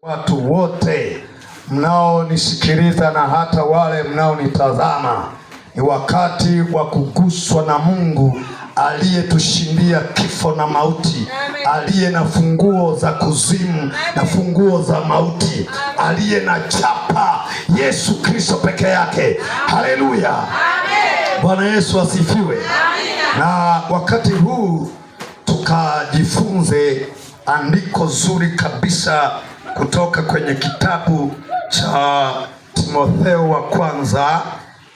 Watu wote mnaonisikiliza na hata wale mnaonitazama, ni wakati wa kuguswa na Mungu aliyetushindia kifo na mauti, aliye na funguo za kuzimu na funguo za mauti, aliye na chapa, Yesu Kristo peke yake. Haleluya, Bwana Yesu asifiwe. Na wakati huu tukajifunze andiko zuri kabisa kutoka kwenye kitabu cha Timotheo wa kwanza,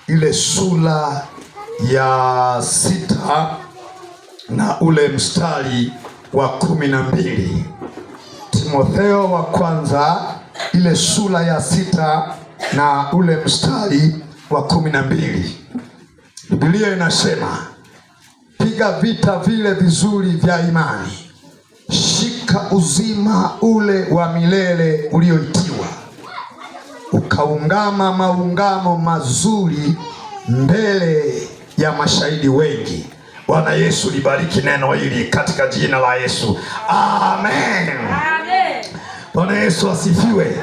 ile sura ya 6 na ule mstari wa 12. Timotheo wa kwanza, ile sura ya 6 na ule mstari wa 12. Biblia inasema, piga vita vile vizuri vya imani, shika uzima ule wa milele ulioitiwa, ukaungama maungamo mazuri mbele ya mashahidi wengi. Bwana Yesu libariki neno hili katika jina la Yesu. Amen. Bwana Yesu asifiwe.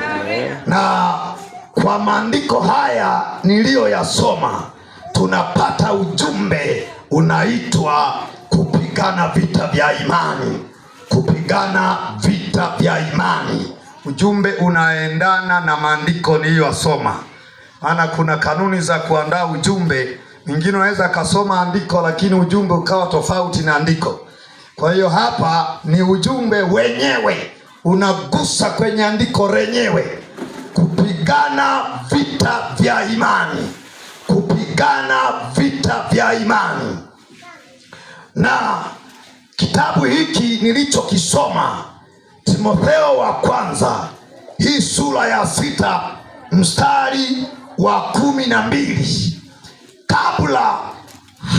Na kwa maandiko haya niliyoyasoma tunapata ujumbe unaitwa kupigana vita vya imani. Kupigana vita vya imani. Ujumbe unaendana na maandiko niliyosoma. Maana kuna kanuni za kuandaa ujumbe. Mwingine unaweza kasoma andiko lakini ujumbe ukawa tofauti na andiko. Kwa hiyo hapa ni ujumbe wenyewe unagusa kwenye andiko lenyewe. Kupigana vita vya imani. Kupigana vita vya imani. Na kitabu hiki nilichokisoma, Timotheo wa kwanza, hii sura ya 6 mstari wa 12. Kabla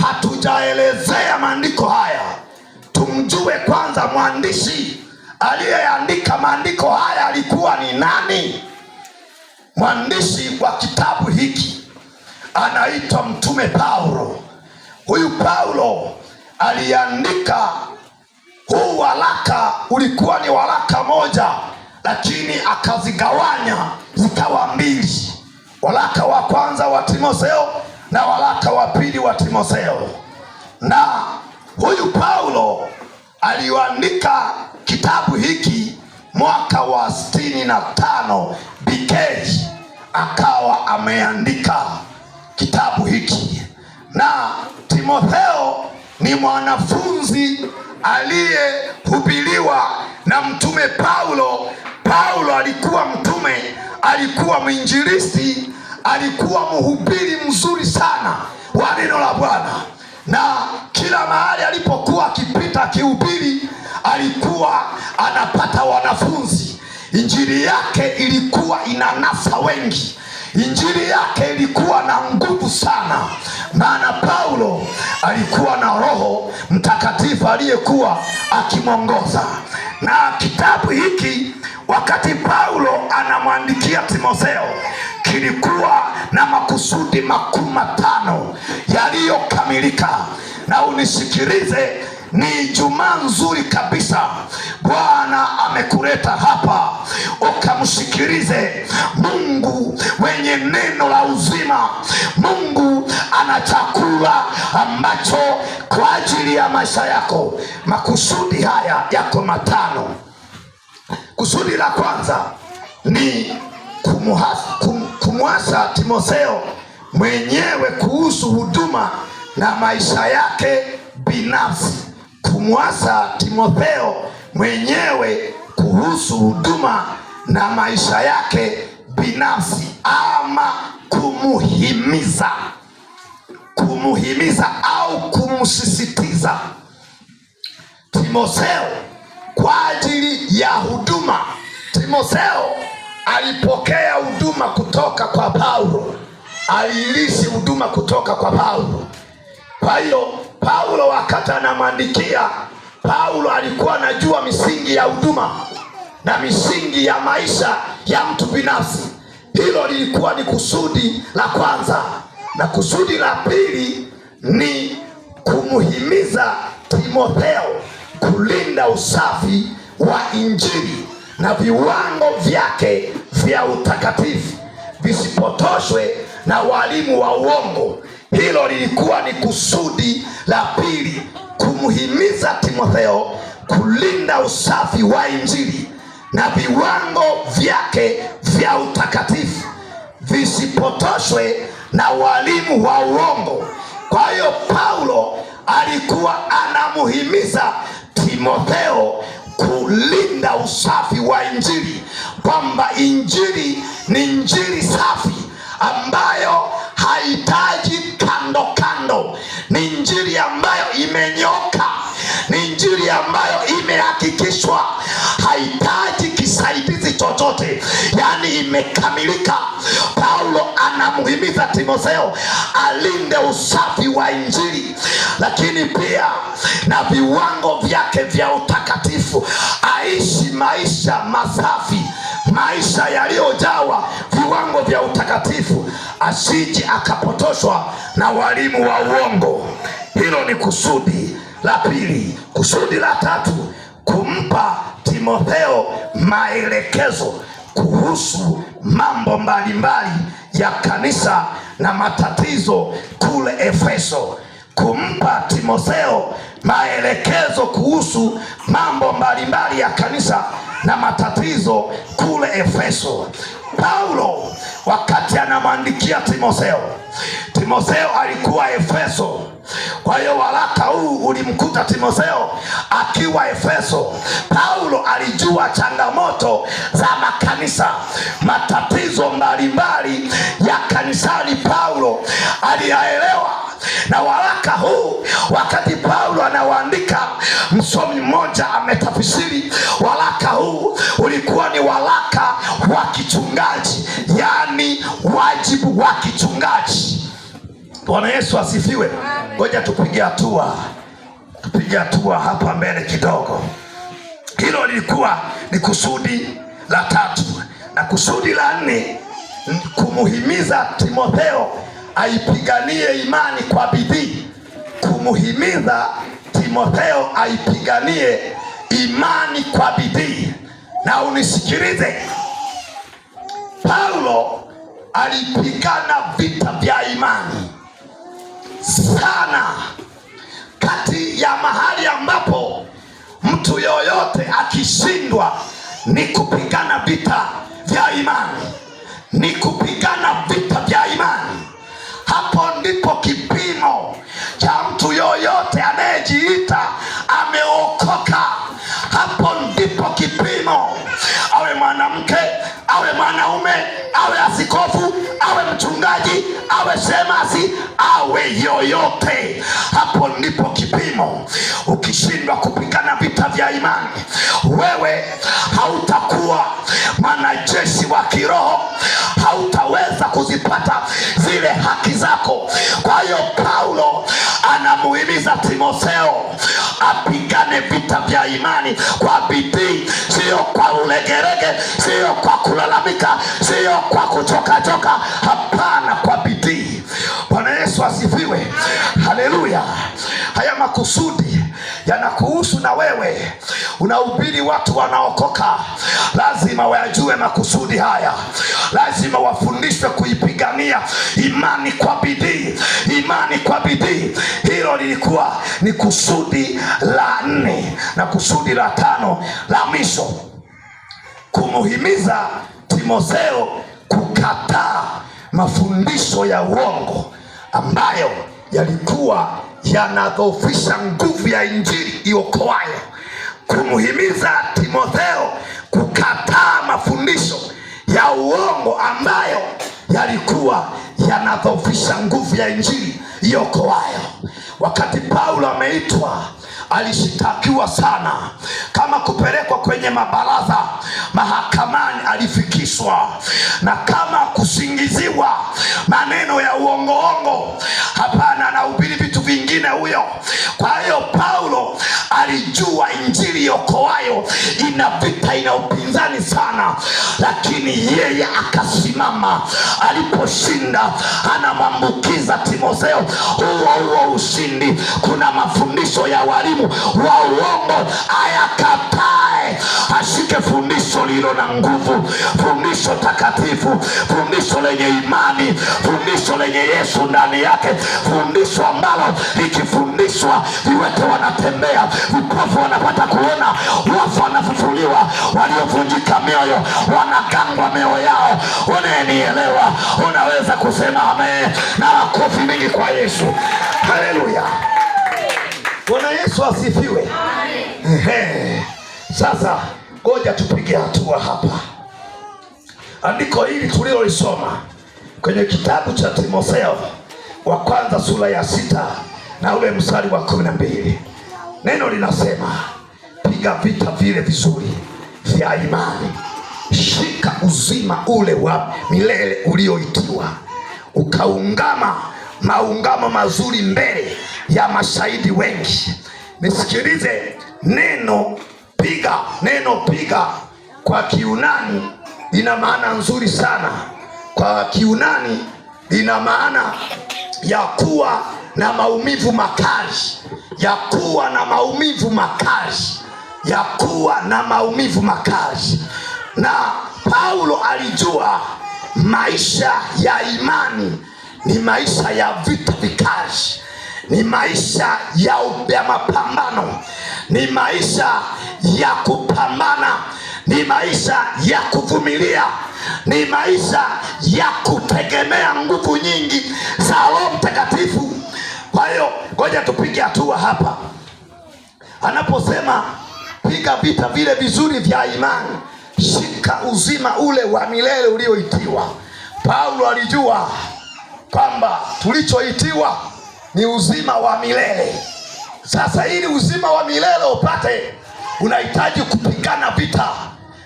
hatujaelezea maandiko haya, tumjue kwanza mwandishi aliyeandika maandiko haya alikuwa ni nani. Mwandishi wa kitabu hiki anaitwa Mtume Paulo. Huyu Paulo aliandika huu waraka, ulikuwa ni waraka moja, lakini akazigawanya zikawa 2. Waraka wa kwanza wa Timotheo na waraka wa pili wa Timotheo. Na huyu Paulo aliandika kitabu hiki mwaka wa 65 BK, akawa ameandika kitabu hiki. Na Timotheo ni mwanafunzi aliyehubiriwa na Mtume Paulo. Paulo alikuwa mtume, alikuwa mwinjilisti, alikuwa mhubiri mzuri sana wa neno la Bwana. Na kila mahali alipokuwa akipita akihubiri, alikuwa anapata wanafunzi. Injili yake ilikuwa inanasa wengi. Injili yake ilikuwa na nguvu sana, maana Paulo alikuwa na Roho Mtakatifu aliyekuwa akimwongoza. Na kitabu hiki wakati Paulo anamwandikia Timotheo, kilikuwa na makusudi makuu 5 yaliyokamilika. Na unisikilize, ni Ijumaa nzuri kabisa. Bwana amekuleta hapa ukamsikilize Mungu wenye neno la uzima. Mungu ana chakula ambacho kwa ajili ya maisha yako. Makusudi haya yako 5. Kusudi la kwanza ni kumwasa Timotheo mwenyewe kuhusu huduma na maisha yake binafsi. Kumwasa Timotheo mwenyewe kuhusu huduma na maisha yake binafsi, ama kumuhimiza au kumsisitiza Timotheo kwa ajili ya huduma. Timotheo alipokea huduma kutoka kwa Paulo, aliishi huduma kutoka kwa Paulo. Kwa hiyo Paulo wakati anamwandikia, Paulo alikuwa anajua misingi ya huduma na misingi ya maisha ya mtu binafsi. Hilo lilikuwa ni kusudi la kwanza. Na kusudi la pili ni kumuhimiza Timotheo kulinda usafi wa Injili. na viwango vyake vya utakatifu visipotoshwe na walimu wa uongo. Hilo lilikuwa ni kusudi la pili, kumhimiza Timotheo kulinda usafi wa Injili na viwango vyake vya utakatifu visipotoshwe na walimu wa uongo. Kwa hiyo Paulo alikuwa anamuhimiza Timotheo kulinda usafi wa Injili, kwamba Injili ni Injili safi ambayo haihitaji kando kando, ni Injili ambayo imenyoka, ni Injili ambayo imehakikishwa, haihitaji kisaidizi chochote, yani imekamilika. Paulo anamuhimiza Timotheo alinde usafi wa Injili, lakini pia na viwango vyake vya utakatifu, aishi maisha masafi, maisha yaliyojawa viwango vya utakatifu, asije akapotoshwa na walimu wa uongo. Hilo ni kusudi la pili. Kusudi la tatu, kumpa Timotheo maelekezo kuhusu mambo mbalimbali ya kanisa na matatizo kule Efeso. Kumpa Timotheo maelekezo kuhusu mambo mbalimbali ya kanisa na matatizo kule Efeso. Paulo wakati anamwandikia Timotheo alikuwa Efeso. Kwa hiyo waraka huu ulimkuta Timotheo akiwa Efeso. Paulo alijua changamoto za makanisa, matatizo mbalimbali ya kanisani. Paulo aliyaelewa, na waraka huu wakati Paulo anawaandika, msomi mmoja ametafsiri waraka huu ulikuwa ni waraka wa kichungaji, yani wajibu wa kichungaji. Bwana Yesu asifiwe. Ngoja tupige hatua hapa mbele kidogo. Hilo lilikuwa ni kusudi la tatu. Na kusudi la nne, kumuhimiza Timotheo aipiganie imani kwa bidii. Kumuhimiza Timotheo aipiganie imani kwa bidii. Na unisikilize, Paulo alipigana vita vya imani sana. Kati ya mahali ambapo mtu yoyote akishindwa ni kupigana vita vya imani, ni kupigana vita vya imani. Hapo ndipo kipimo cha mtu yoyote anayejiita ameokoka. Hapo ndipo kipimo, awe mwanamke, awe mwanaume, awe askofu, awe mchungaji, awe shemasi, awe yoyote. Hapo ndipo kipimo. Ukishindwa kupigana vita vya imani, wewe hautakuwa mwanajeshi wa kiroho, hautaweza kuzipata zile haki zako. Kwa hiyo Paulo anamuhimiza Timotheo apigane vita vya imani kwa bidii, sio kwa ulegerege, sio kwa kulalamika, sio kwa kuchoka. Hapana, kwa bidii. Bwana Yesu asifiwe. Haleluya. Haya makusudi yanakuhusu na wewe. Unahubiri watu wanaokoka, lazima wajue makusudi haya, lazima wafundishwe kuipigania imani kwa bidii, imani kwa bidii. Hilo lilikuwa ni kusudi la nne. Na kusudi la tano la mwisho, kumuhimiza Timotheo kukataa mafundisho ya uongo ambayo yalikuwa yanadhoofisha nguvu ya Injili iokoayo. Kumuhimiza Timotheo kukataa mafundisho ya uongo ambayo yalikuwa yanadhoofisha nguvu ya Injili iokoayo. Wakati Paulo ameitwa, alishitakiwa sana. Kama kupelekwa kwenye mabaraza mahakamani alifikishwa, na kama kusingiziwa maneno ya uongo, hapana, anahubiri vitu vingine huyo. Kwa hiyo Paulo alijua Injili iokoayo ina vita, ina upinzani sana, lakini yeye akasimama. Aliposhinda, anamwambukiza Timotheo huo ushindi. Kuna mafundisho ya walimu wa uongo, ayakatae ashike fundisho lilo na nguvu, fundisho takatifu, fundisho lenye imani, fundisho lenye Yesu ndani yake, fundisho ambalo likifundishwa viwete wanatembea, vipofu wanapata kuona, wafu wanafufuliwa, waliovunjika mioyo wanagangwa mioyo yao. Unanielewa? Unaweza kusema amen na makofi mengi kwa Yesu. Haleluya. Bwana Yesu asifiwe. Sasa ngoja tupige hatua hapa. Andiko hili tulilolisoma kwenye kitabu cha Timotheo wa kwanza sura ya 6 na ule mstari wa 12, neno linasema piga vita vile vizuri vya imani, shika uzima ule wa milele ulioitiwa, ukaungama maungamo mazuri mbele ya mashahidi wengi. Nisikilize, neno piga kwa Kiunani ina maana nzuri sana. Kwa Kiunani ina maana ya kuwa na maumivu makali, ya kuwa na maumivu makali, ya kuwa na maumivu makali. Na Paulo alijua maisha ya imani ni maisha ya vita vikali, ni maisha ya mapambano, ni maisha ya kupambana, ni maisha ya kuvumilia, ni maisha ya kutegemea nguvu nyingi za Roho Mtakatifu. Kwa hiyo ngoja tupige hatua hapa. Anaposema piga vita vile vizuri vya imani, shika uzima ule wa milele ulioitiwa, Paulo alijua kwamba tulichoitiwa ni uzima wa milele. Sasa ili uzima wa milele upate, unahitaji kupigana vita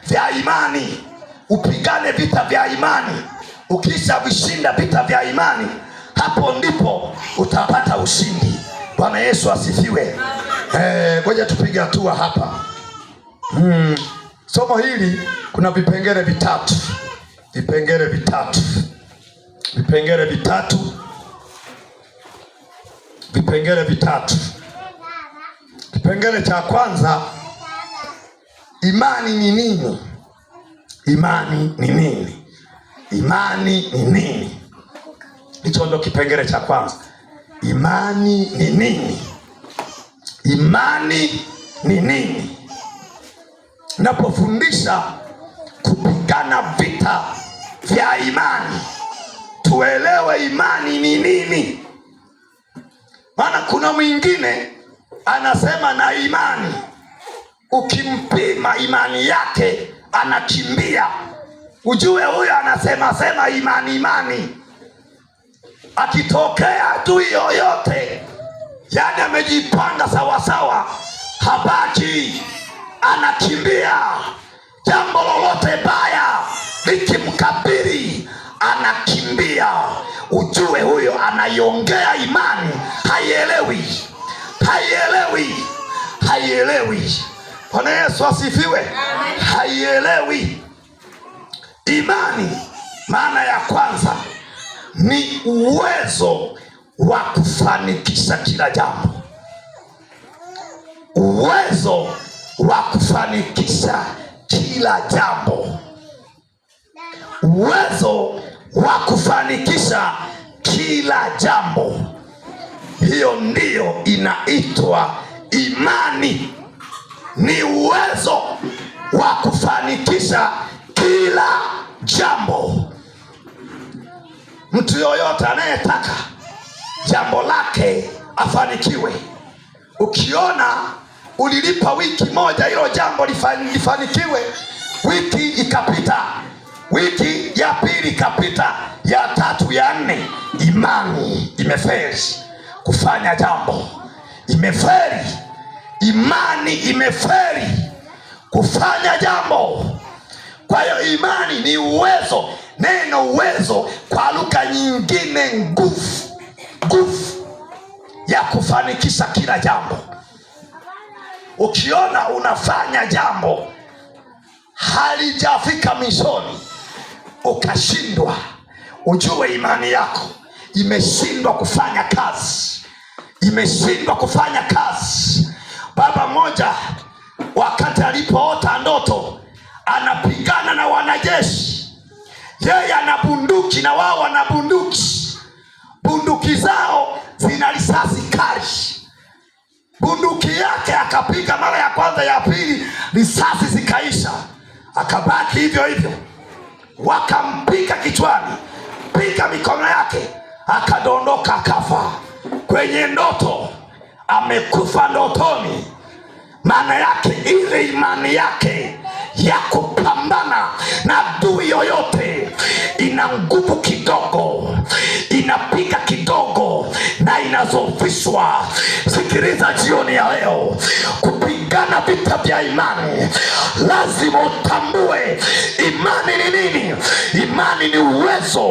vya imani. Upigane vita vya imani. Ukisha vishinda vita vya imani, hapo ndipo utapata ushindi. Bwana Yesu asifiwe. Ngoja tupige hatua hapa. Somo hili kuna vipengele vitatu. Kipengele cha kwanza, imani ni nini? Imani ni nini? Hicho ndo kipengele cha kwanza. Imani ni nini? Imani ni nini? Napofundisha kupigana vita vya imani, tuelewe imani ni nini. Maana kuna mwingine anasema na imani, ukimpima imani yake anakimbia. Ujue huyo anasema imani, akitokea tu yoyote, yani amejipanga sawasawa, habaki anakimbia. Jambo lolote baya likimkabili anakimbia. Ujue huyo anaiongea imani, haielewi. Bwana Yesu asifiwe. Haielewi. Imani maana ya kwanza ni uwezo wa kufanikisha kila jambo. Uwezo wa kufanikisha kila jambo. Uwezo wa kufanikisha kila jambo. Hiyo ndiyo inaitwa imani. Ni uwezo wa kufanikisha kila jambo. Mtu yoyote anayetaka jambo lake afanikiwe, ukiona ulilipa wiki moja hilo jambo lifanikiwe, wiki ikapita, wiki ya pili ikapita, ya tatu, ya nne, imani imefeli kufanya jambo. Imani imefeli kufanya jambo. Kwa hiyo imani ni uwezo. Neno uwezo kwa lugha nyingine nguvu ya kufanikisha kila jambo. Ukiona unafanya jambo halijafika mishoni ukashindwa, ujue imani yako imeshindwa kufanya kazi. Baba mmoja wakati alipoota ndoto anapigana na wanajeshi. Yeye ana bunduki na wao wana bunduki. Bunduki zao zina risasi kali. Bunduki yake akapiga mara ya kwanza, ya pili risasi zikaisha, akabaki hivyo hivyo. Wakampiga kichwani, piga mikono yake, akadondoka akafa. Kwenye ndoto amekufa ndotoni. Maana yake ile imani yake ya kupambana na adui yoyote ina nguvu kidogo, inapiga kidogo na inazofishwa. Sikiliza jioni ya leo, kupigana vita vya imani lazima utambue imani ni nini. Imani ni uwezo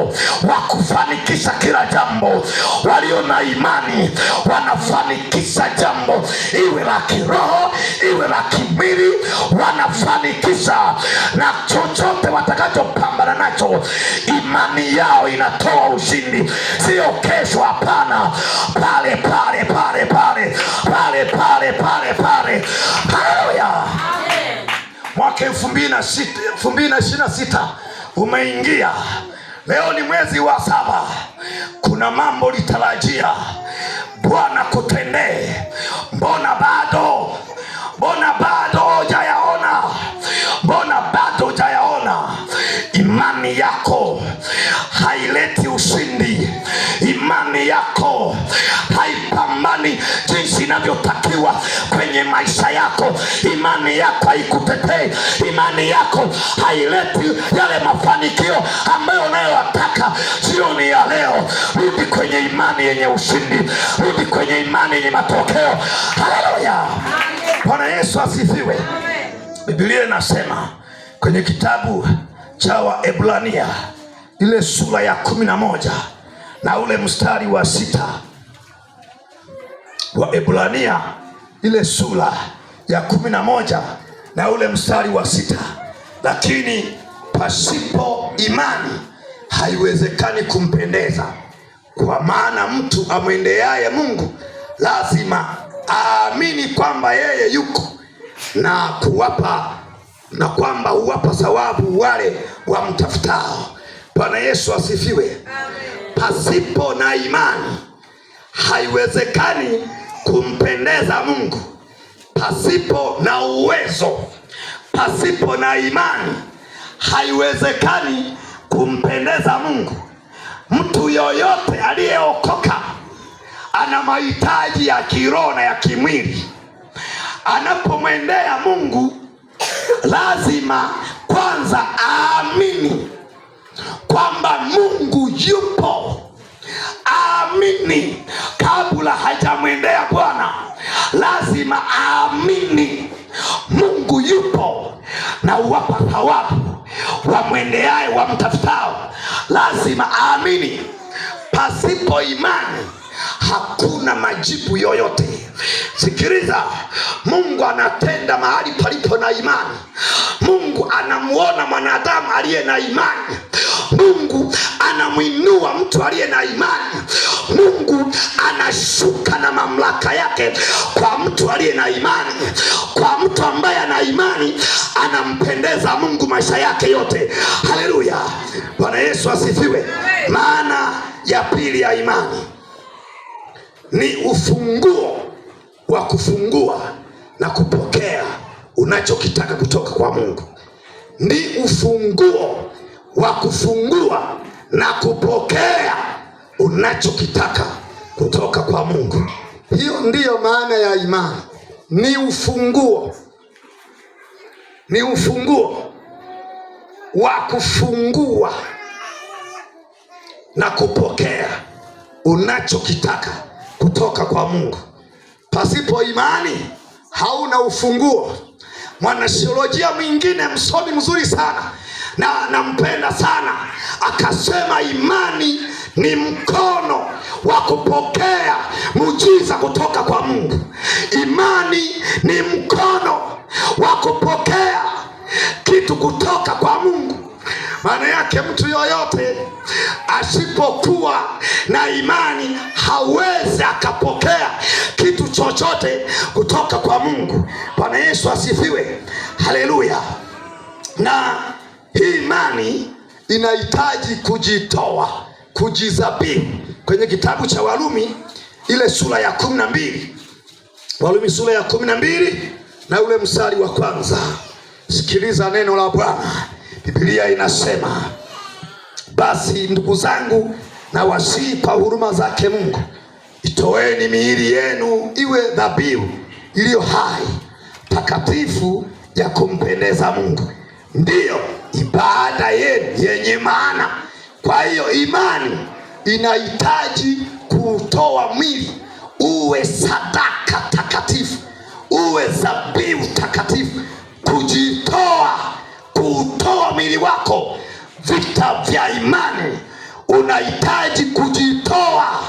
wa kufanikisha kila jambo. Walio na imani wanafanikisha jambo, iwe la kiroho iwe la kimwili, wanafanikisha na chochote watakachopambana nacho. Imani yao inatoa ushindi, sio kesho, hapana, pale pale pale pale pale pale pale pale. Haleluya! Mwaka 2026 umeingia. Leo ni mwezi wa 7. Kuna mambo litarajia Bwana kutendee. Mbona bado hujayaona? Mbona bado hujayaona? Imani yako haileti ushindi. Imani yako haipambani jinsi inavyotakiwa kwenye maisha yako. Imani yako haikutetei. Imani yako haileti yale mafanikio ambayo unayotaka. Jioni ya leo, rudi kwenye imani yenye ushindi, rudi kwenye imani yenye matokeo. Haleluya! Bwana Yesu asifiwe. Biblia inasema kwenye kitabu cha Waebrania ile sura ya 11 na ule mstari wa 6. Waebrania ile sura ya 11 na ule mstari wa 6. Lakini pasipo imani haiwezekani kumpendeza, kwa maana mtu amwendeaye Mungu lazima aamini kwamba yeye yuko na kwamba huwapa thawabu wale wamtafutao. Bwana Yesu asifiwe. Pasipo na imani haiwezekani kumpendeza Mungu. Pasipo na uwezo, pasipo na imani haiwezekani kumpendeza Mungu. Mtu yoyote aliyeokoka ana mahitaji ya kiroho na ya kimwili. Anapomwendea Mungu lazima kwanza aamini kwamba Mungu yupo. Aamini kabla hajamwendea Bwana, lazima aamini Mungu yupo na huwapa thawabu wamwendeaye wamtafutao. Lazima aamini. Pasipo imani hakuna majibu yoyote. Sikiliza, Mungu anatenda mahali palipo na imani. Mungu anamuona mwanadamu aliye na imani. Mungu anamwinua mtu aliye na imani. Mungu anashuka na mamlaka yake kwa mtu aliye na imani. Kwa mtu ambaye ana imani anampendeza Mungu maisha yake yote. Haleluya! Bwana Yesu asifiwe. Maana ya pili ya imani ni ufunguo wa kufungua na kupokea unachokitaka kutoka kwa Mungu. Ni ufunguo wa kufungua na kupokea unachokitaka kutoka kwa Mungu. Hiyo ndiyo maana ya imani. Ni ufunguo, ni ufunguo wa kufungua na kupokea unachokitaka kutoka kwa Mungu. Pasipo imani hauna ufunguo. Mwanasiolojia mwingine, msomi mzuri sana na nampenda sana, akasema imani ni mkono wa kupokea muujiza kutoka kwa Mungu. Imani ni mkono wa kupokea kitu kutoka kwa Mungu. Maana yake mtu yoyote asipokuwa na imani hawezi akapokea kitu chochote kutoka kwa Mungu. Bwana Yesu asifiwe, haleluya. Na hii imani inahitaji kujitoa, kujizabihu. Kwenye kitabu cha Warumi ile sura ya 12, Warumi sura ya 12 na ule mstari wa kwanza. Sikiliza neno la Bwana. Biblia inasema, basi ndugu zangu, na wasihi kwa huruma zake Mungu, itoeni miili yenu iwe dhabihu iliyo hai, takatifu, ya kumpendeza Mungu, ndiyo ibada yenu yenye maana. Kwa hiyo imani inahitaji kutoa mwili uwe sadaka takatifu, uwe dhabihu takatifu, kujitoa, kutoa mwili wako. Vita vya imani unahitaji kujitoa,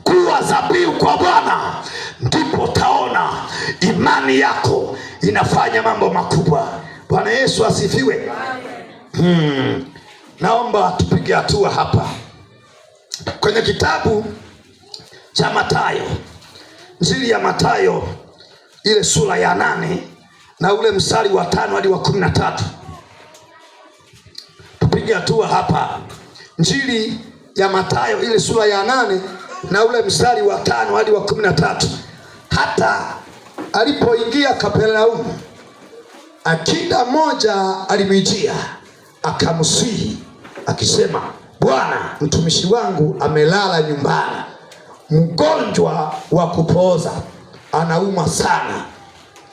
kuwa dhabihu kwa Bwana, ndipo utaona imani yako inafanya mambo makubwa. Bwana Yesu asifiwe. Naomba tupige hatua hapa kwenye kitabu cha Mathayo, Injili ya Mathayo ile sura ya 8 na ule mstari wa 5 hadi wa 13. Tupige hatua hapa. Injili ya Mathayo ile sura ya 8 na ule mstari wa 5 hadi wa 13. Hata alipoingia Kapernaumu, akida mmoja alimjia akamsihi akisema, Bwana, mtumishi wangu amelala nyumbani, mgonjwa wa kupooza, anauma sana.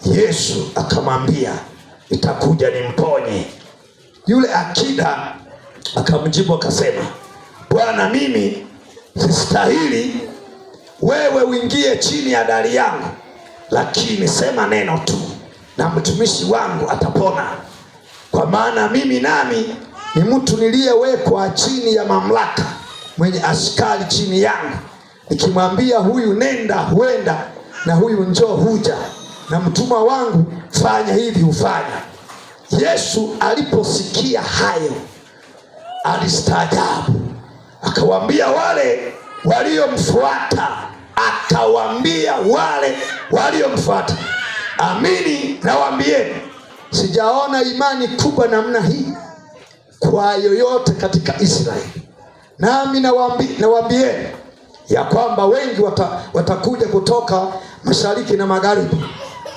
Yesu akamwambia, nitakuja nimponye. Yule akida akamjibu akasema, Bwana, mimi sistahili wewe uingie chini ya dari yangu, lakini sema neno tu na mtumishi wangu atapona. Kwa maana mimi nami ni mtu niliyewekwa chini ya mamlaka, mwenye askari chini yangu. Nikimwambia huyu nenda, huenda, na huyu njoo, huja, na mtumwa wangu fanya hivi, hufanya. Yesu aliposikia hayo alistaajabu, akawaambia wale waliomfuata, amini nawaambieni, sijaona imani kubwa namna hii kwa yoyote katika Israeli. Nami nawaambieni ya kwamba wengi watakuja kutoka mashariki na magharibi,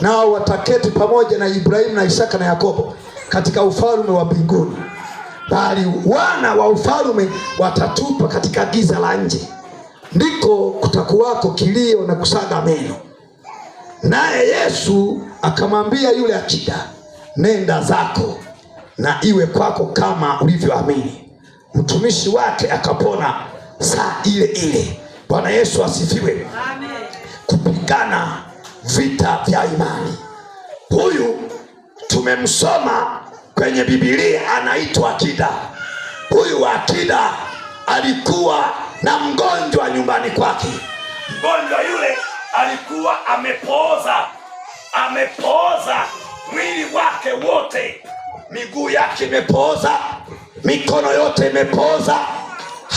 nao wataketi pamoja na Ibrahimu na Isaka na Yakobo katika ufalme wa mbinguni, bali wana wa ufalme watatupa katika giza la nje, ndiko kutakuwako kilio na kusaga meno. Naye Yesu akamwambia yule akida, nenda zako na iwe kwako kama ulivyoamini. Mtumishi wake akapona saa ile ile. Bwana Yesu asifiwe. Amen. Kupigana vita vya imani. Huyu tumemsoma kwenye Biblia, anaitwa akida. Huyu akida alikuwa na mgonjwa nyumbani kwake. Mgonjwa yule alikuwa amepooza mwili wake wote, miguu yake imepooza, mikono yote imepooza,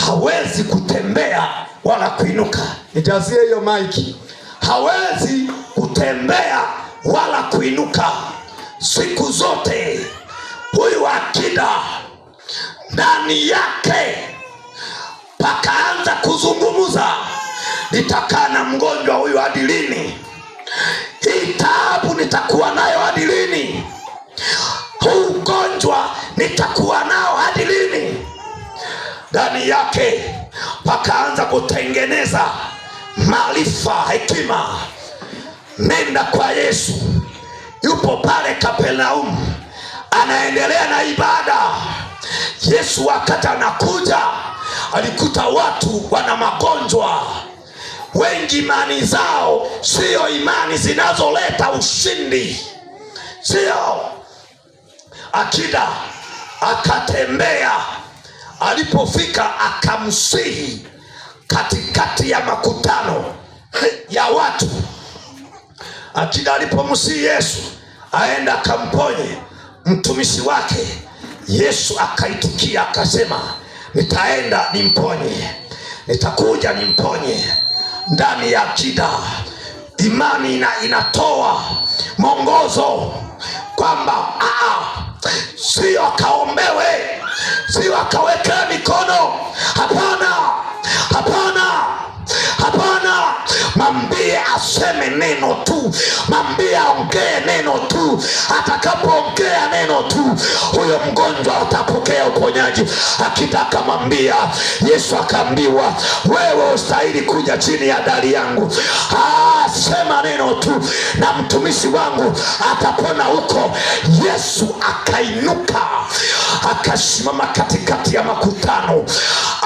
hawezi kutembea wala kuinuka. Nijazie hiyo maiki. Hawezi kutembea wala kuinuka siku zote. Huyu akida ndani yake pakaanza kuzungumza, nitakaa na mgonjwa huyu hadi lini? Hii taabu nitakuwa nayo hadi lini? Huu ugonjwa nitakuwa nao hadi lini? Ndani yake pakaanza kutengeneza maarifa, hekima. Nenda kwa Yesu. Yupo pale Kapernaumu anaendelea na ibada. Yesu wakati anakuja alikuta watu wana magonjwa. Wengi imani zao sio imani zinazoleta ushindi, sio. Akida akatembea, alipofika akamsihi katikati ya makutano ya watu. Akida alipomsihi Yesu aenda akamponye mtumishi wake, Yesu akaitikia akasema, nitaenda nimponye, nitakuja nimponye. Ndani ya akida, imani inatoa mwongozo kwamba sio akaombewe, sio akawekea mikono. Hapana, hapana, hapana. Mwambie aseme neno tu, mwambie aongee neno tu. Atakapoongea neno tu, huyo mgonjwa atapokea uponyaji. Akitaka mwambia, Yesu akaambiwa, wewe ustahili kuja chini ya dari yangu. Sema neno tu na mtumishi wangu atapona huko. Yesu akainuka, akasimama katikati ya makutano,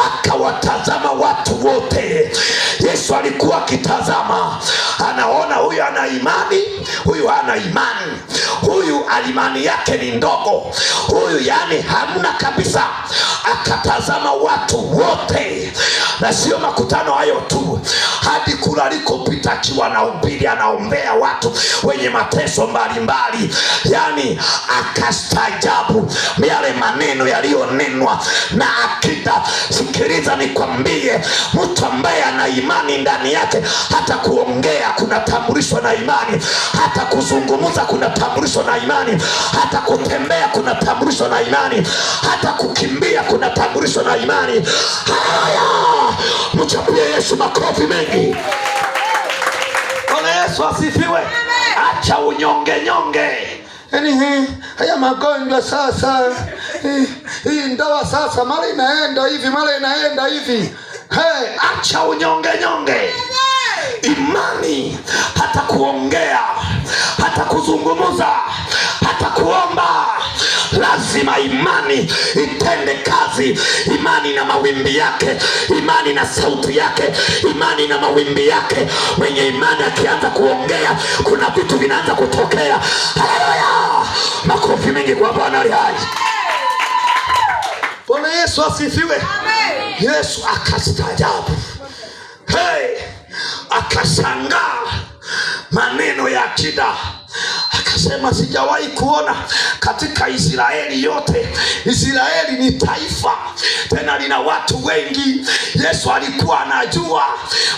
akawatazama watu wote. Yesu alikuwa akitazama, anaona huyu ana imani, huyu hana imani, huyu imani yake ni ndogo, huyu yani hamna kabisa. Akatazama watu wote, na sio makutano hayo tu, hadi kula alikopita akiwa anahubiri, anaombea watu wenye mateso mbalimbali. Yani akastaajabu yale maneno yaliyonenwa na akida. Sikiliza nikwambie, mtu ambaye ana imani ndani yake, hata kuongea kunatambulishwa na imani, hata kuzungumza kunatambulishwa na imani, hata kutembea kunatambulishwa na imani, hata kukimbia kunatambulishwa na imani. Haya, mchapie Yesu makofi mengi. Bwana Yesu asifiwe. Acha unyonge nyonge. Haya magonjwa sasa, hii ndoa sasa, mara inaenda hivi, mara inaenda hivi. Acha unyonge nyonge. Imani, hata kuongea, hata kuzungumza, hata kuomba, lazima imani itende kazi. Imani na mawimbi yake, imani na sauti yake, imani na mawimbi yake. Mwenye imani akianza kuongea, kuna vitu vinaanza kutokea. Haleluya! Makofi mengi kwa Bwana aliye hai. Bwana Yesu asifiwe. Yesu akastaajabu, akashangaa maneno ya akida. Akasema, sijawahi kuona katika Israeli yote. Israeli ni taifa, tena lina watu wengi. Yesu alikuwa anajua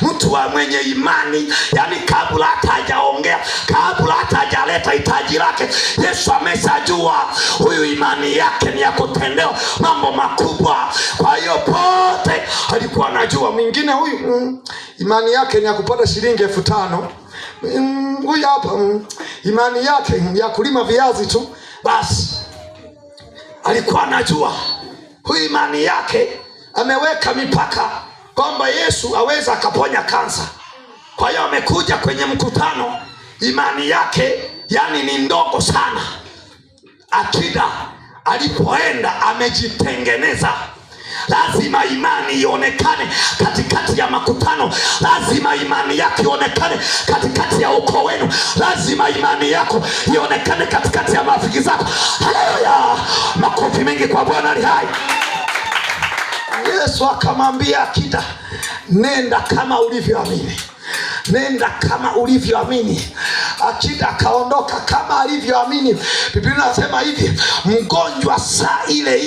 mtu wa mwenye imani, yani kabla hata hajaongea, kabla hata hajaleta hitaji lake, Yesu ameshajua huyu imani yake ni ya kutendewa mambo makubwa. Kwa hiyo pote alikuwa anajua. Mwingine huyu imani yake ni ya kupata shilingi 5,000. Huyu hapa imani yake ya kulima viazi tu basi. Alikuwa anajua huyu imani yake ameweka mipaka kwamba Yesu aweza akaponya kansa. Kwa hiyo amekuja kwenye mkutano, imani yake yani ni ndogo sana. Akida alipoenda amejitengeneza. Lazima imani ionekane katikati ya makutano. Lazima imani yako ionekane katikati ya ukoo wenu. Lazima imani yako ionekane katikati ya marafiki zako. Haleluya! Makofi mengi kwa Bwana aliye hai. Yesu akamwambia akida, nenda kama ulivyoamini. Nenda kama ulivyoamini. Akida akaondoka kama alivyoamini. Biblia inasema hivi, mgonjwa saa ile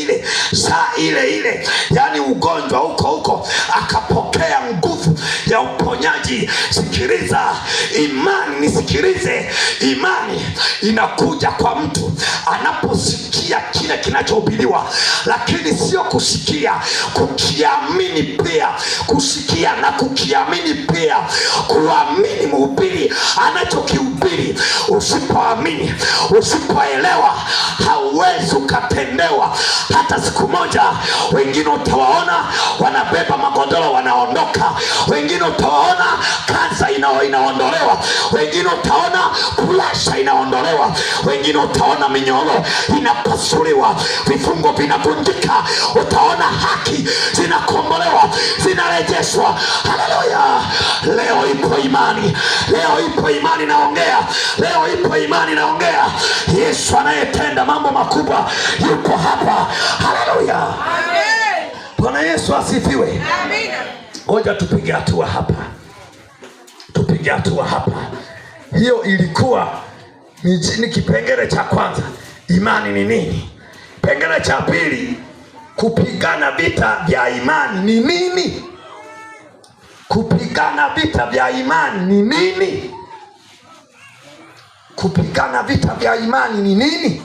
ile, yani ugonjwa huko akapokea nguvu ya uponyaji. Sikiliza, imani, nisikilize, imani inakuja kwa mtu anaposikia kile kinachohubiriwa, lakini sio kusikia, kukiamini pia. Kusikia na kukiamini pia. Kuamini mhubiri anachokihubiri. Usipoamini, usipoelewa, hauwezi ukatendewa hata siku moja. Wengine utawaona wanabeba magodoro wanaondoka, wengine utawaona kansa inaondolewa, wengine utaona kulasha inaondolewa, wengine utaona minyororo inapasuliwa, vifungo vinavunjika, utaona haki zinakombolewa, zinarejeshwa. Haleluya! Leo ipo imani, leo ipo imani naongea, leo ipo imani naongea. Yesu anayetenda mambo makubwa yupo hapa. Haleluya! Amen. Bwana Yesu asifiwe. Amina. Ngoja tupige hatua hapa, tupige hatua hapa. Hiyo ilikuwa ni kipengele cha kwanza. Imani ni nini? Kipengele cha pili, kupigana vita vya imani ni nini? Kupigana vita vya imani ni nini? Kupigana vita vya imani ni nini?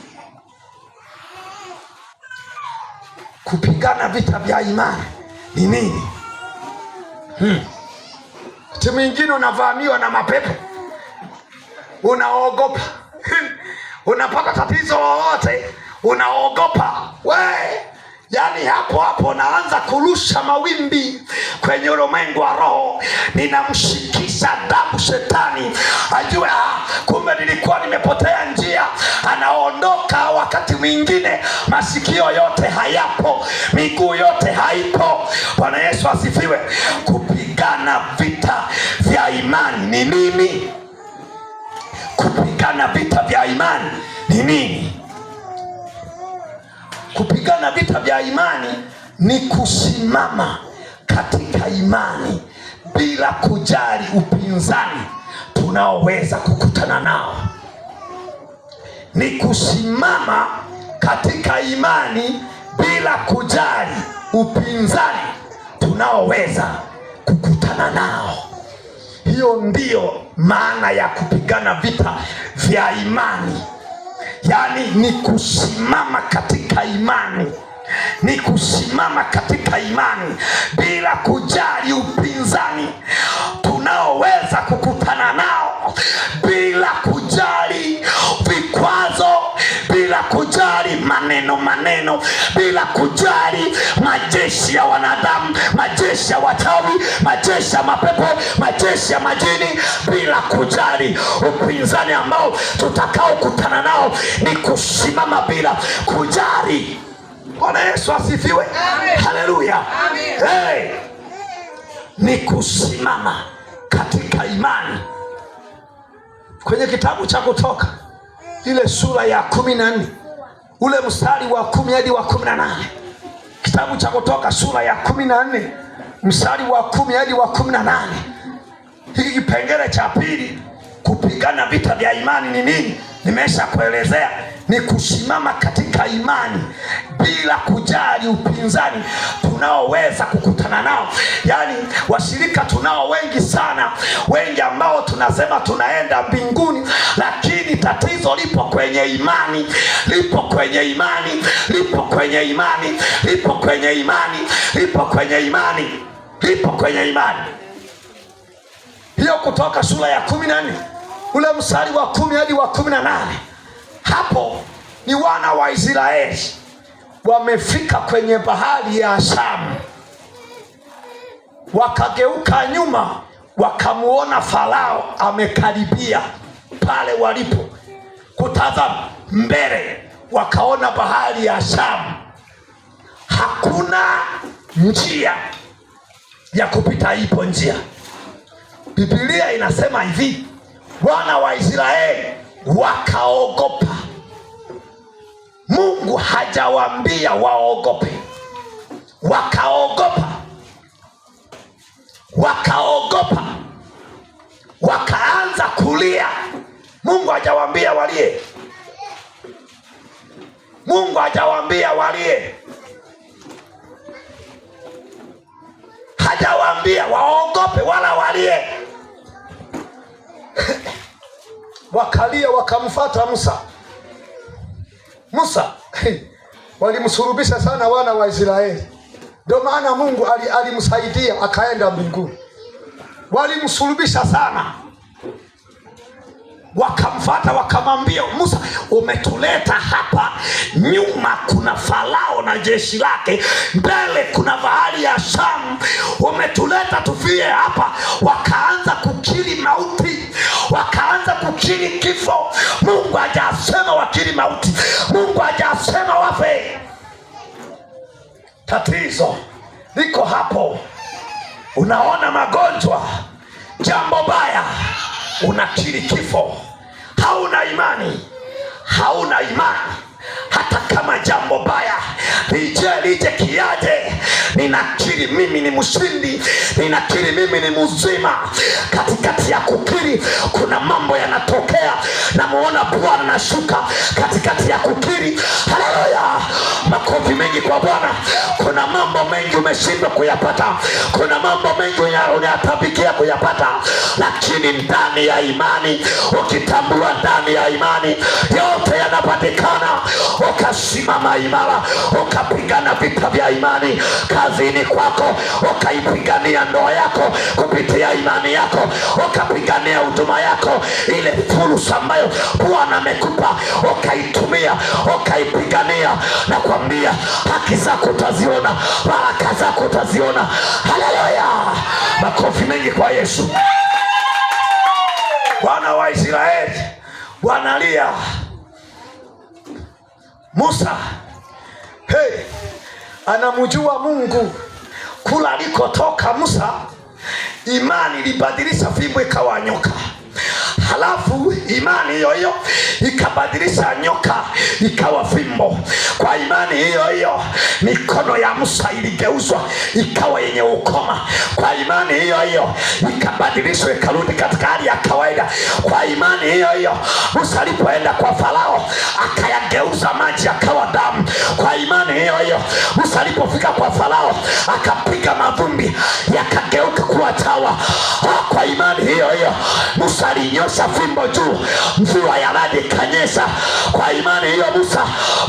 Kupigana vita vya imani ni nini? Timu mwingine unavamiwa na mapepo, unaogopa. Unapata tatizo lolote unaogopa. Yani hapo hapo naanza kurusha mawimbi kwenye ulimwengu wa roho, ninamshikisha adabu shetani ajue kumbe nilikuwa nimepotea njia. Anaondoka. Wakati mwingine masikio yote hayapo, miguu yote haipo. Bwana Yesu asifiwe. Kupigana vita vya imani ni nini? Kupigana vita vya imani ni nini? Kupigana vita vya imani ni kusimama katika imani bila kujali upinzani tunaoweza kukutana nao. Ni kusimama katika imani bila kujali upinzani tunaoweza kukutana nao. Hiyo ndiyo maana ya kupigana vita vya imani. Yani ni kusimama katika imani, ni kusimama katika imani bila kujali upinzani tunaoweza kukutana nao, bila kujali vikwazo, bila kujali maneno, bila kujali majeshi ya wanadamu, majeshi ya wachawi, majeshi ya mapepo, majeshi ya majini, bila kujali upinzani ambao tutakao kutana nao. Ni kusimama bila kujali. Bwana Yesu asifiwe. Haleluya. Hey. Ni kusimama katika imani. Kwenye kitabu cha Kutoka ile sura ya 14 ule mstari wa 10 hadi wa 18. Kitabu cha Kutoka sura ya 14 mstari wa 10 hadi wa 18. Hiki kipengele cha pili, kupigana vita vya imani ni nini, nimesha kuelezea. Ni kusimama katika imani bila kujali upinzani tunaoweza kukutana nao. Yani washirika tunao wengi sana, wengi ambao tunasema tunaenda mbinguni, lakini tatizo lipo kwenye imani, lipo kwenye imani, lipo kwenye imani, lipo kwenye imani, lipo kwenye imani, lipo kwenye imani. Hiyo Kutoka sura ya 14 ule mstari wa 10 hadi wa 18. Hapo ni wana wa Israeli wamefika kwenye bahari ya Shamu, wakageuka nyuma, wakamuona Farao amekaribia pale walipo. Kutazama mbele, wakaona bahari ya Shamu, hakuna njia ya kupita. Ipo njia. Biblia inasema hivi, wana wa Israeli wakaogopa. Mungu hajawaambia waogope, wakaogopa. Wakaogopa, wakaanza kulia. Mungu hajawaambia walie, Mungu hajawaambia walie, hajawaambia waogope wala walie. Wakalia, wakamfuata Musa. Walimsulubisha sana wana wa Israeli, ndio maana Mungu alimsaidia akaenda mbinguni. Walimsulubisha sana, wakamfuata, wakamwambia Musa, umetuleta hapa, nyuma kuna Farao na jeshi lake, mbele kuna bahari ya Shamu, umetuleta tufie hapa. Wakaanza kukiri mauti, wakaanza kukiri kifo. Mungu hajasema wakiri mauti, Mungu hajasema wafe. Tatizo liko hapo. Unaona magonjwa, jambo baya, unakiri kifo. Hauna imani, hauna imani. Hata kama jambo baya lije kiaje, ninakiri mimi ni mshindi, ninakiri mimi ni mzima. Katikati ya kukiri kuna mambo yanatokea. Namuona Bwana anashuka katikati ya kukiri. Haleluya! Makofi mengi kwa Bwana. Kuna mambo mengi umeshindwa kuyapata, kuna mambo mengi unayatabikia kuyapata, lakini ndani ya imani, ukitambua ndani ya imani yote yanapatikana. Ukasimama imara, ukapigana vita vya imani kazini kwako, ukaipigania ndoa yako kupitia imani yako, ukapigania huduma yako, ile fursa ambayo Bwana amekupa ukaitumia, ukaipigania, na kwambia haki zako utaziona, baraka zako utaziona. Haleluya! Makofi mengi kwa Yesu. Bwana wa Israeli, Bwana alia Musa, anamjua Mungu. Kula alikotoka Musa, imani ilibadilisha fimbo ikawa nyoka. Halafu imani hiyo hiyo ikabadilisha nyoka ikawa fimbo. Kwa imani hiyo hiyo mikono ya Musa iligeuzwa ikawa yenye ukoma. Kwa imani hiyo hiyo ikabadilishwa ikarudi katika hali ya kawaida. Kwa imani hiyo hiyo Musa alipoenda kwa Farao akayageuza maji akawa damu. Kwa imani hiyo hiyo Musa alipofika kwa Farao akapiga mavumbi yakageuka kuwa tawa. Kwa imani hiyo hiyo Musa alinyosha fimbo juu, mvua ya radi ikanyesha. Kwa imani hiyo Musa,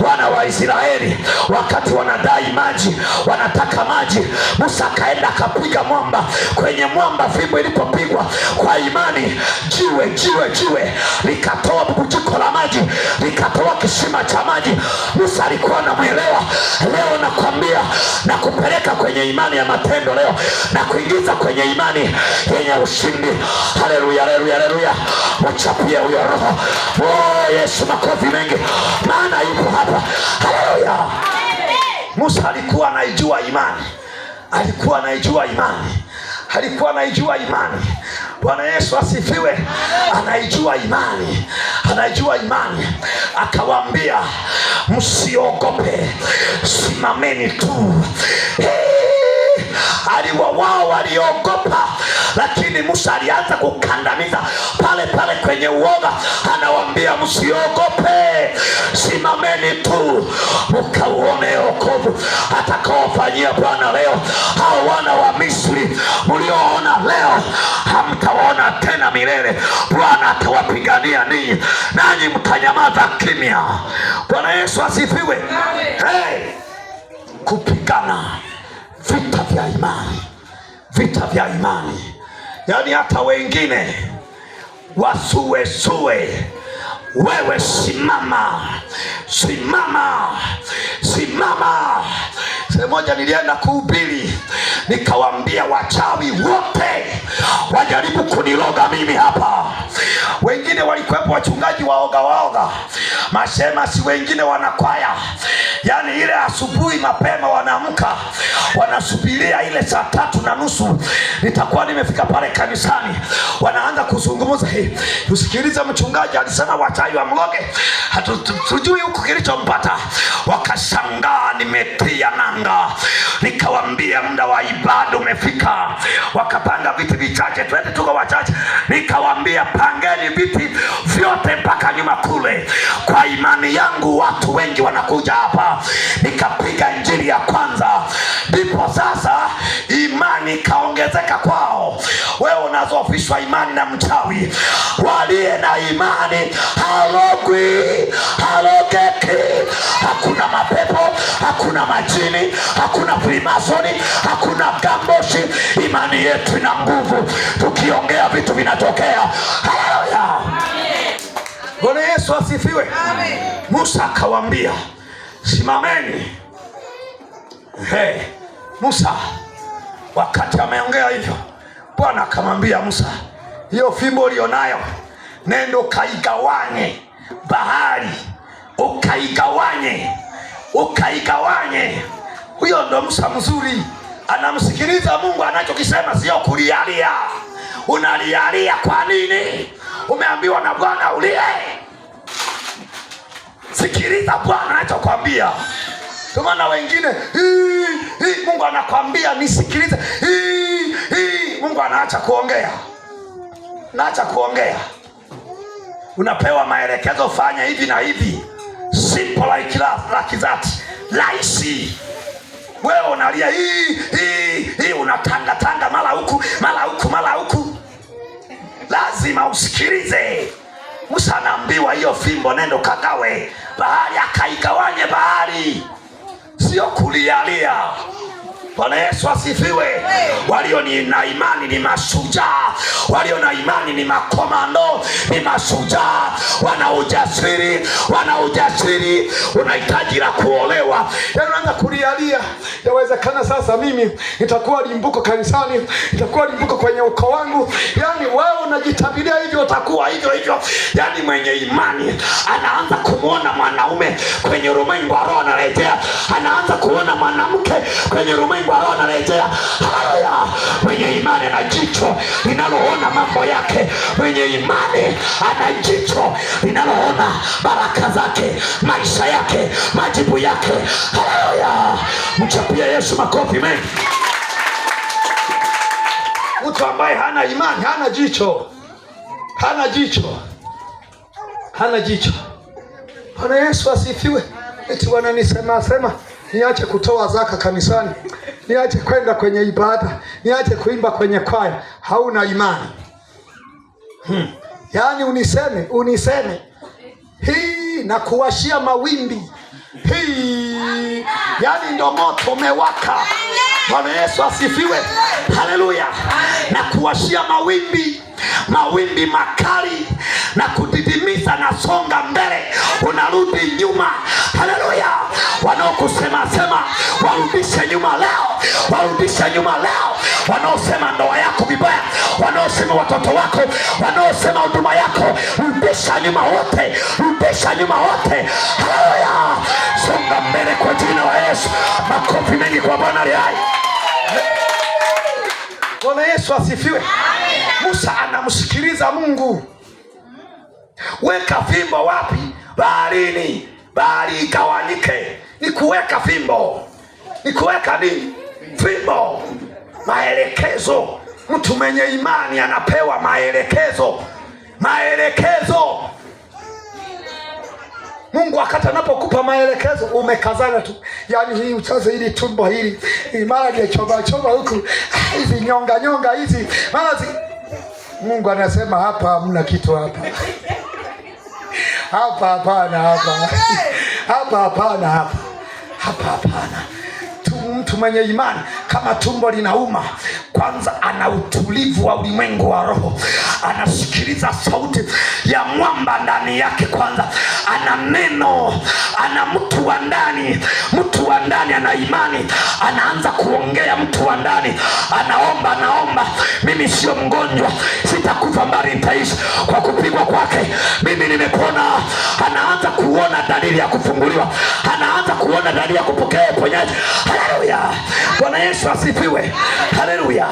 wana wa Israeli wakati wanadai maji, wanataka maji, Musa akaenda akapiga mwamba. Kwenye mwamba fimbo ilipopigwa, kwa imani jiwe likatoa bubujiko la maji, likatoa kisima cha maji. Musa alikuwa anamwelewa. Leo nakwambia na kupeleka kwenye imani ya matendo leo, na kuingiza kwenye imani yenye ushindi. Haleluya, haleluya, haleluya. Mchapie huyo roho. Oh Yesu, makofi mengi, maana yupo hapa. Haleluya. Musa alikuwa anaijua imani, alikuwa anaijua imani, alikuwa anaijua imani. Bwana Yesu asifiwe. Anaijua imani, anaijua imani. Akawaambia msiogope, simameni tu. Wao waliogopa, lakini Musa alianza kukandamiza pale pale kwenye uoga. Anawaambia msiogope, simameni tu mkauone wokovu atakaofanyia Bwana leo. Hao wana wa Misri mlioona leo hamtawaona tena milele. Bwana atawapigania ninyi, nanyi mtanyamaza kimya. Bwana Yesu asifiwe. Kupigana vita vya imani, vita vya imani. Yaani hata wengine wasuesue, wewe simama, simama, simama. Siku moja nilienda kuhubiri, nikawaambia wachawi wote wajaribu kuniloga mimi hapa. Wengine walikuwepo wachungaji waoga, mashemasi, wengine wanakwaya. Yaani ile asubuhi mapema wanaamka, wanasubiria ile saa 3:30 nitakuwa nimefika pale kanisani. Wanaanza kuzungumza, usikilize mchungaji alisema wachawi wamloge, hatujui huko kilichompata. Wakashangaa nimetia nanga. Nikawaambia muda wa ibada umefika. Wakapanga viti vichache, twende tuko wachache. Nikawaambia pangeni viti vyote mpaka nyuma kule. Kwa imani yangu watu wengi wanakuja hapa. Nikapiga injili ya kwanza, ndipo sasa imani kaongezeka kwao. Wewe unazofishwa imani na mchawi. Waliye na imani halogwi, halogeki. Hakuna mapepo, hakuna majini, hakuna frimasoni, hakuna gamboshi. Imani yetu ina nguvu, tukiongea vitu vinatokea. Haleluya. Bwana Yesu asifiwe. Musa akawaambia simameni. Musa wakati ameongea hivyo, Bwana akamwambia Musa, hiyo fimbo ulionayo nendo kaigawanye bahari, ukaigawanye. Huyo ndo Musa mzuri, anamsikiliza Mungu anachokisema, sio kulialia. Unalialia kwa nini? Umeambiwa na Bwana ulie. Sikiliza Bwana anachokwambia. Kwa maana wengine Mungu anakwambia nisikilize, Mungu anaacha kuongea. Naacha kuongea. Unapewa maelekezo, fanya hivi na hivi. Simple like that. rahisi. Wewe unalia hii unatangatanga mara huku mara huku mara huku. Lazima usikilize. Musa anaambiwa hiyo fimbo nendo kagawe bahari, akaigawanye bahari, sio kulialia. Bwana Yesu asifiwe. Walio na imani ni mashujaa, walio na imani ni makomando, ni mashujaa, wana ujasiri. Unahitaji la kuolewa, unaanza kulialia. Yawezekana sasa mimi nitakuwa limbuko kanisani, nitakuwa limbuko kwenye ukoo wangu. Yani wewe unajitabiria hivyo, utakuwa hivyo. Yani mwenye imani anaanza kumuona mwanaume kwenye ulimwengu wa roho anarejea, anaanza kuona mwanamke kwenye ulimwengu wa roho anarejea. Haleluya. Mwenye imani ana jicho linaloona mambo yake, mwenye imani ana jicho linaloona baraka zake, maisha yake, majibu yake. Haleluya. Mchapia Yesu makofi mengi. Mtu ambaye hana imani hana jicho. Bwana Yesu asifiwe. Eti wananisema niache kutoa zaka kanisani, niache kwenda kwenye ibada, niache kuimba kwenye kwaya. Hauna imani. Yaani uniseme hii na kuwashia mawimbi hii, yaani ndo moto umewaka. Bwana Yesu asifiwe. Haleluya. Na kuwashia mawimbi makali na kudidimiza, na songa mbele, unarudi nyuma. Haleluya. Wanaokusema warudishe nyuma leo, wanaosema ndoa yako vibaya, wanaosema watoto wako, wanaosema huduma yako, rudisha nyuma wote. Haleluya. Songa mbele kwa jina la Yesu. Makofi mengi kwa Bwana aliye hai. Bwana Yesu asifiwe. Musa anamsikiliza Mungu. Weka fimbo wapi? Baharini. Bahari igawanyike. Ni kuweka fimbo. Ni kuweka nini? Fimbo. Maelekezo. Mtu mwenye imani anapewa maelekezo. Mungu wakati anapokupa maelekezo umekazana tu. Yaani hii uchaze hili tumbo hili, mara ile choma huku, hizi nyonga hizi. Mungu anasema hapa hamna kitu hapa. Hapana. Mtu mwenye imani kama tumbo linauma, kwanza ana utulivu wa ulimwengu wa roho, anasikiliza sauti ya mwamba ndani yake. Kwanza ana neno, ana mtu wa ndani ana imani, anaanza kuongea. Mtu wa ndani anaomba, mimi sio mgonjwa, sitakufa bali nitaishi, kwa kupigwa kwake mimi nimepona. Anaanza kuona dalili ya kufunguliwa, anaanza kuona dalili ya kupokea uponyaji. Haleluya. Bwana Yesu asifiwe. Haleluya.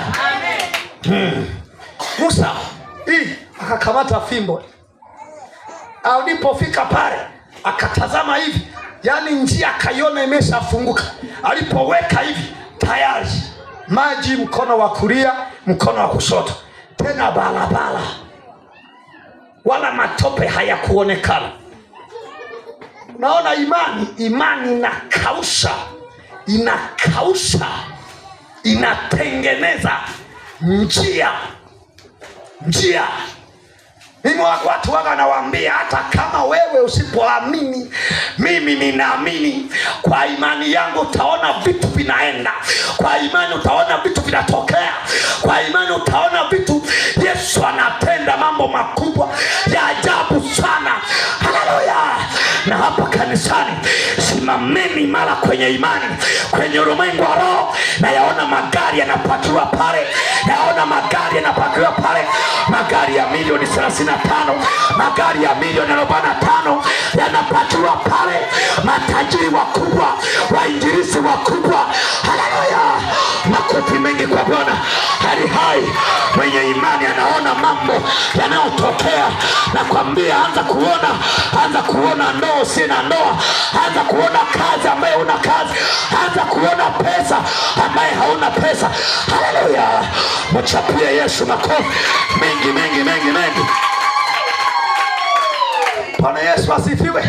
Amen. Musa akakamata fimbo. Alipofika pale akatazama hivi, yaani njia akaiona imeshafunguka. Alipoweka hivi tayari maji mkono wa kulia, mkono wa kushoto, tena barabara, wala matope hayakuonekana. Naona imani inakausha, inatengeneza njia. Mimi watu nawaambia, hata kama wewe usipoamini, mimi ninaamini. Kwa imani yangu utaona vitu vinaenda, kwa imani utaona vitu vinatokea, kwa imani utaona vitu. Yesu anatenda mambo makubwa ya ajabu sana. Haleluya. Na hapa kanisani, simameni mara kwenye imani, kwenye ulimwengu wa roho. Na yaona magari yanapakiwa pale, magari ya milioni 35, magari ya milioni 45 yanapakiwa pale. Matajiri wakubwa, wainjilisti wakubwa. Haleluya. Makofi mengi kwa Bwana hali hai. Mwenye imani anaona mambo yanayotokea. Nakwambia, anza kuona ndoa sina ndoa, anza kuona kazi ambaye una kazi, anza kuona pesa ambaye hauna pesa. Haleluya. Mchapie Yesu makofi mengi. Bwana Yesu asifiwe.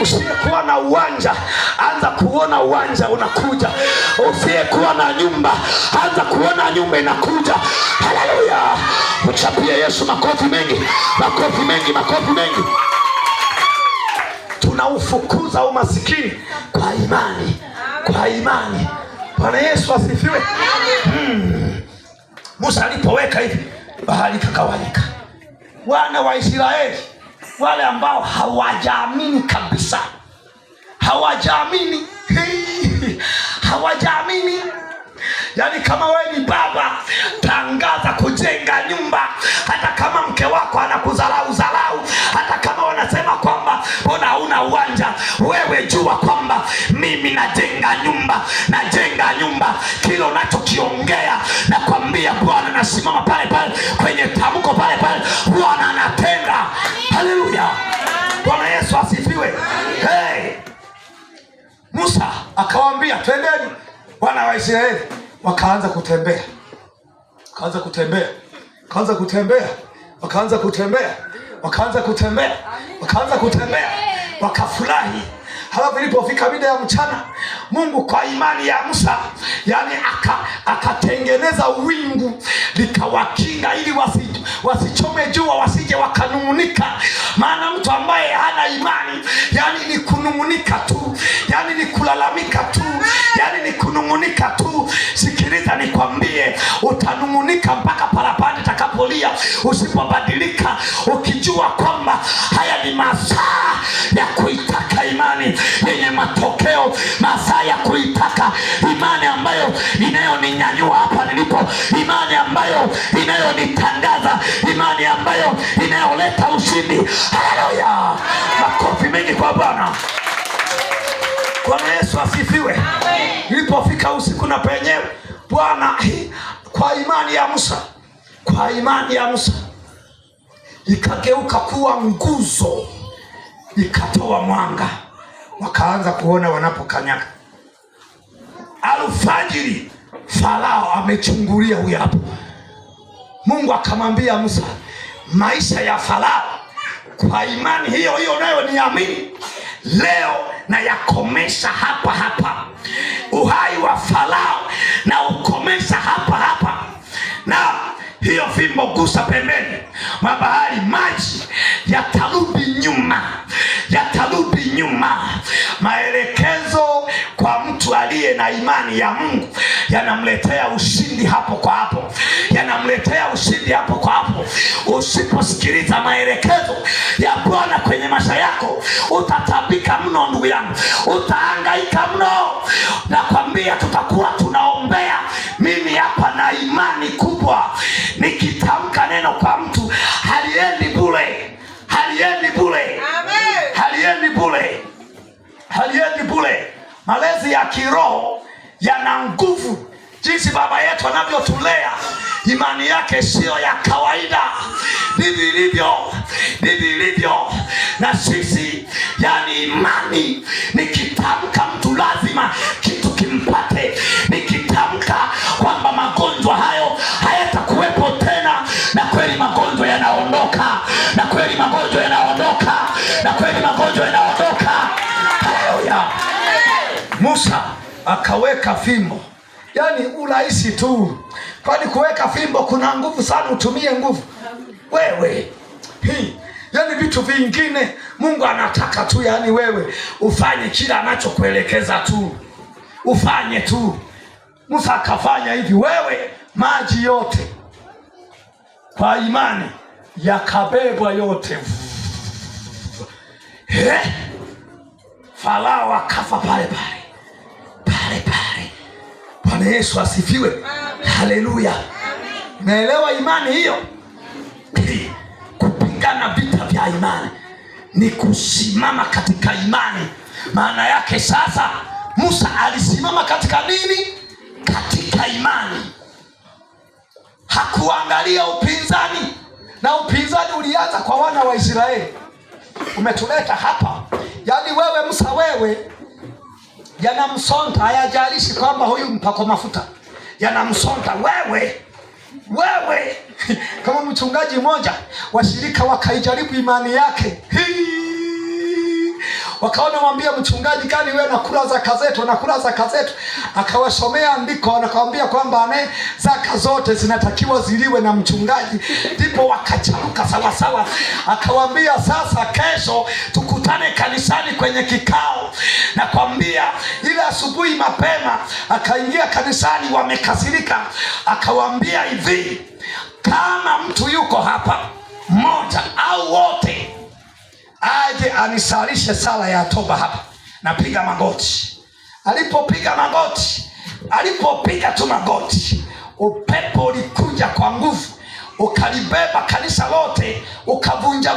Usiyekuwa na uwanja, anza kuona uwanja unakuja. Usiyekuwa na nyumba, anza kuona nyumba inakuja. Haleluya. Mchapie Yesu makofi mengi, makofi mengi, makofi mengi. Tunaufukuza umasikini kwa imani, kwa imani. Bwana Yesu asifiwe. Musa alipoweka hivi, bahari ikagawanyika. Wana wa Israeli wale ambao hawajaamini kabisa, hawajaamini, hawajaamini. Yani kama wewe ni baba, tangaza kujenga nyumba. Hata kama mke wako anakudharau, hata kama wanasema kwamba mbona huna uwanja, wewe jua kwamba mimi najenga nyumba, najenga nyumba. Kile unachokiongea nakwambia Bwana nasimama pale pale kwenye tamko pale pale, Bwana anatenda. Haleluya. Bwana Yesu asifiwe. Musa akawaambia twendeni. Wana wa Israeli wakaanza kutembea, wakaanza kutembea, wakaanza kutembea, wakaanza kutembea, wakaanza kutembea, wakaanza kutembea, wakafurahi. Halafu ilipofika mida ya mchana, Mungu kwa imani ya Musa, yani akatengeneza wingu likawakinga ili wasichome jua, wasije wakanung'unika. Maana mtu ambaye hana imani, yani ni kunung'unika tu, yani ni kulalamika tu, yani ni kunung'unika tu. Sikiliza nikwambie, utanung'unika mpaka parapanda itakapolia usipobadilika, ukijua kwamba haya ni masaa ya kuitaka imani yenye matokeo, masaa ya kuitaka imani ambayo inayoninyanyua hapa nilipo, imani ambayo inayonitangaza, imani ambayo inayoleta ushindi. Haleluya. Makofi mengi kwa Bwana. Bwana Yesu asifiwe. Ilipofika usiku na penyewe, Bwana kwa imani ya Musa, kwa imani ya Musa ikageuka kuwa nguzo, ikatoa mwanga. Wakaanza kuona wanapokanyaga. Alfajiri Farao amechungulia huyu hapo. Mungu akamwambia Musa, maisha ya Farao kwa imani hiyo hiyo nayo niamini, leo na yakomesha hapa hapa. Uhai wa Farao na ukomesha hapa hapa. Na hiyo fimbo gusa pembeni mwa bahari, maji yatarudi nyuma, yatarudi nyuma. Maelekezo kwa mtu aliye na imani ya Mungu yanamletea ushindi hapo kwa hapo, yanamletea ushindi hapo kwa hapo. Usiposikiliza maelekezo ya Bwana kwenye maisha yako, utatabika mno ndugu yangu, utahangaika mno. Nakwambia tutakuwa tunaombea. Mimi hapa na imani kubwa, nikitamka neno kwa mtu haliendi bure, haliendi bure, haliendi bure, haliendi bure. Malezi ya kiroho yana nguvu. Jinsi baba yetu anavyotulea, imani yake sio ya kawaida. Ndivyo ilivyo, ndivyo ilivyo na sisi. Yani imani, nikitamka mtu lazima kitu kimpate. Nikitamka kwamba magonjwa hayo hayatakuwepo tena, na kweli magonjwa yanaondoka, na kweli magonjwa yanaondoka, na kweli magonjwa yanaondoka. Haleluya. Musa akaweka fimbo. Yani urahisi tu. Kwani kuweka fimbo kuna nguvu sana, utumie nguvu wewe. Yani vitu vingine Mungu anataka tu, yani wewe ufanye kila anachokuelekeza tu, ufanye tu. Musa akafanya hivi, wewe maji yote kwa imani yakabebwa yote. Farao akafa pale pale, pale pale. Bwana Yesu asifiwe. Haleluya. Naelewa imani hiyo. Kupigana vita vya imani ni kusimama katika imani. Maana yake sasa Musa alisimama katika nini? Katika imani. Hakuangalia upinzani, na upinzani ulianza kwa wana wa Israeli. Umetuleta hapa, yani wewe Musa, wewe yanamsonta, hayajalishi kwamba huyu mpako mafuta, yanamsonta wewe kama mchungaji mmoja, washirika wakaijaribu imani yake. Wakaona mwambia mchungaji, kani wewe nakula zaka zetu, nakula zaka zetu. Akawasomea andiko, anakuambia kwamba zaka zote zinatakiwa ziliwe na mchungaji. Ndipo wakacharuka sawa sawa. Akawaambia sasa, kesho tukutane kanisani kwenye kikao. Na kwambia ile asubuhi mapema akaingia kanisani, wamekasirika. Akawaambia hivi, kama mtu yuko hapa mmoja au wote, aje anisalishe sala ya toba hapa. Napiga magoti. Alipopiga tu magoti, upepo ulikuja kwa nguvu, ukalibeba kanisa lote, ukavunja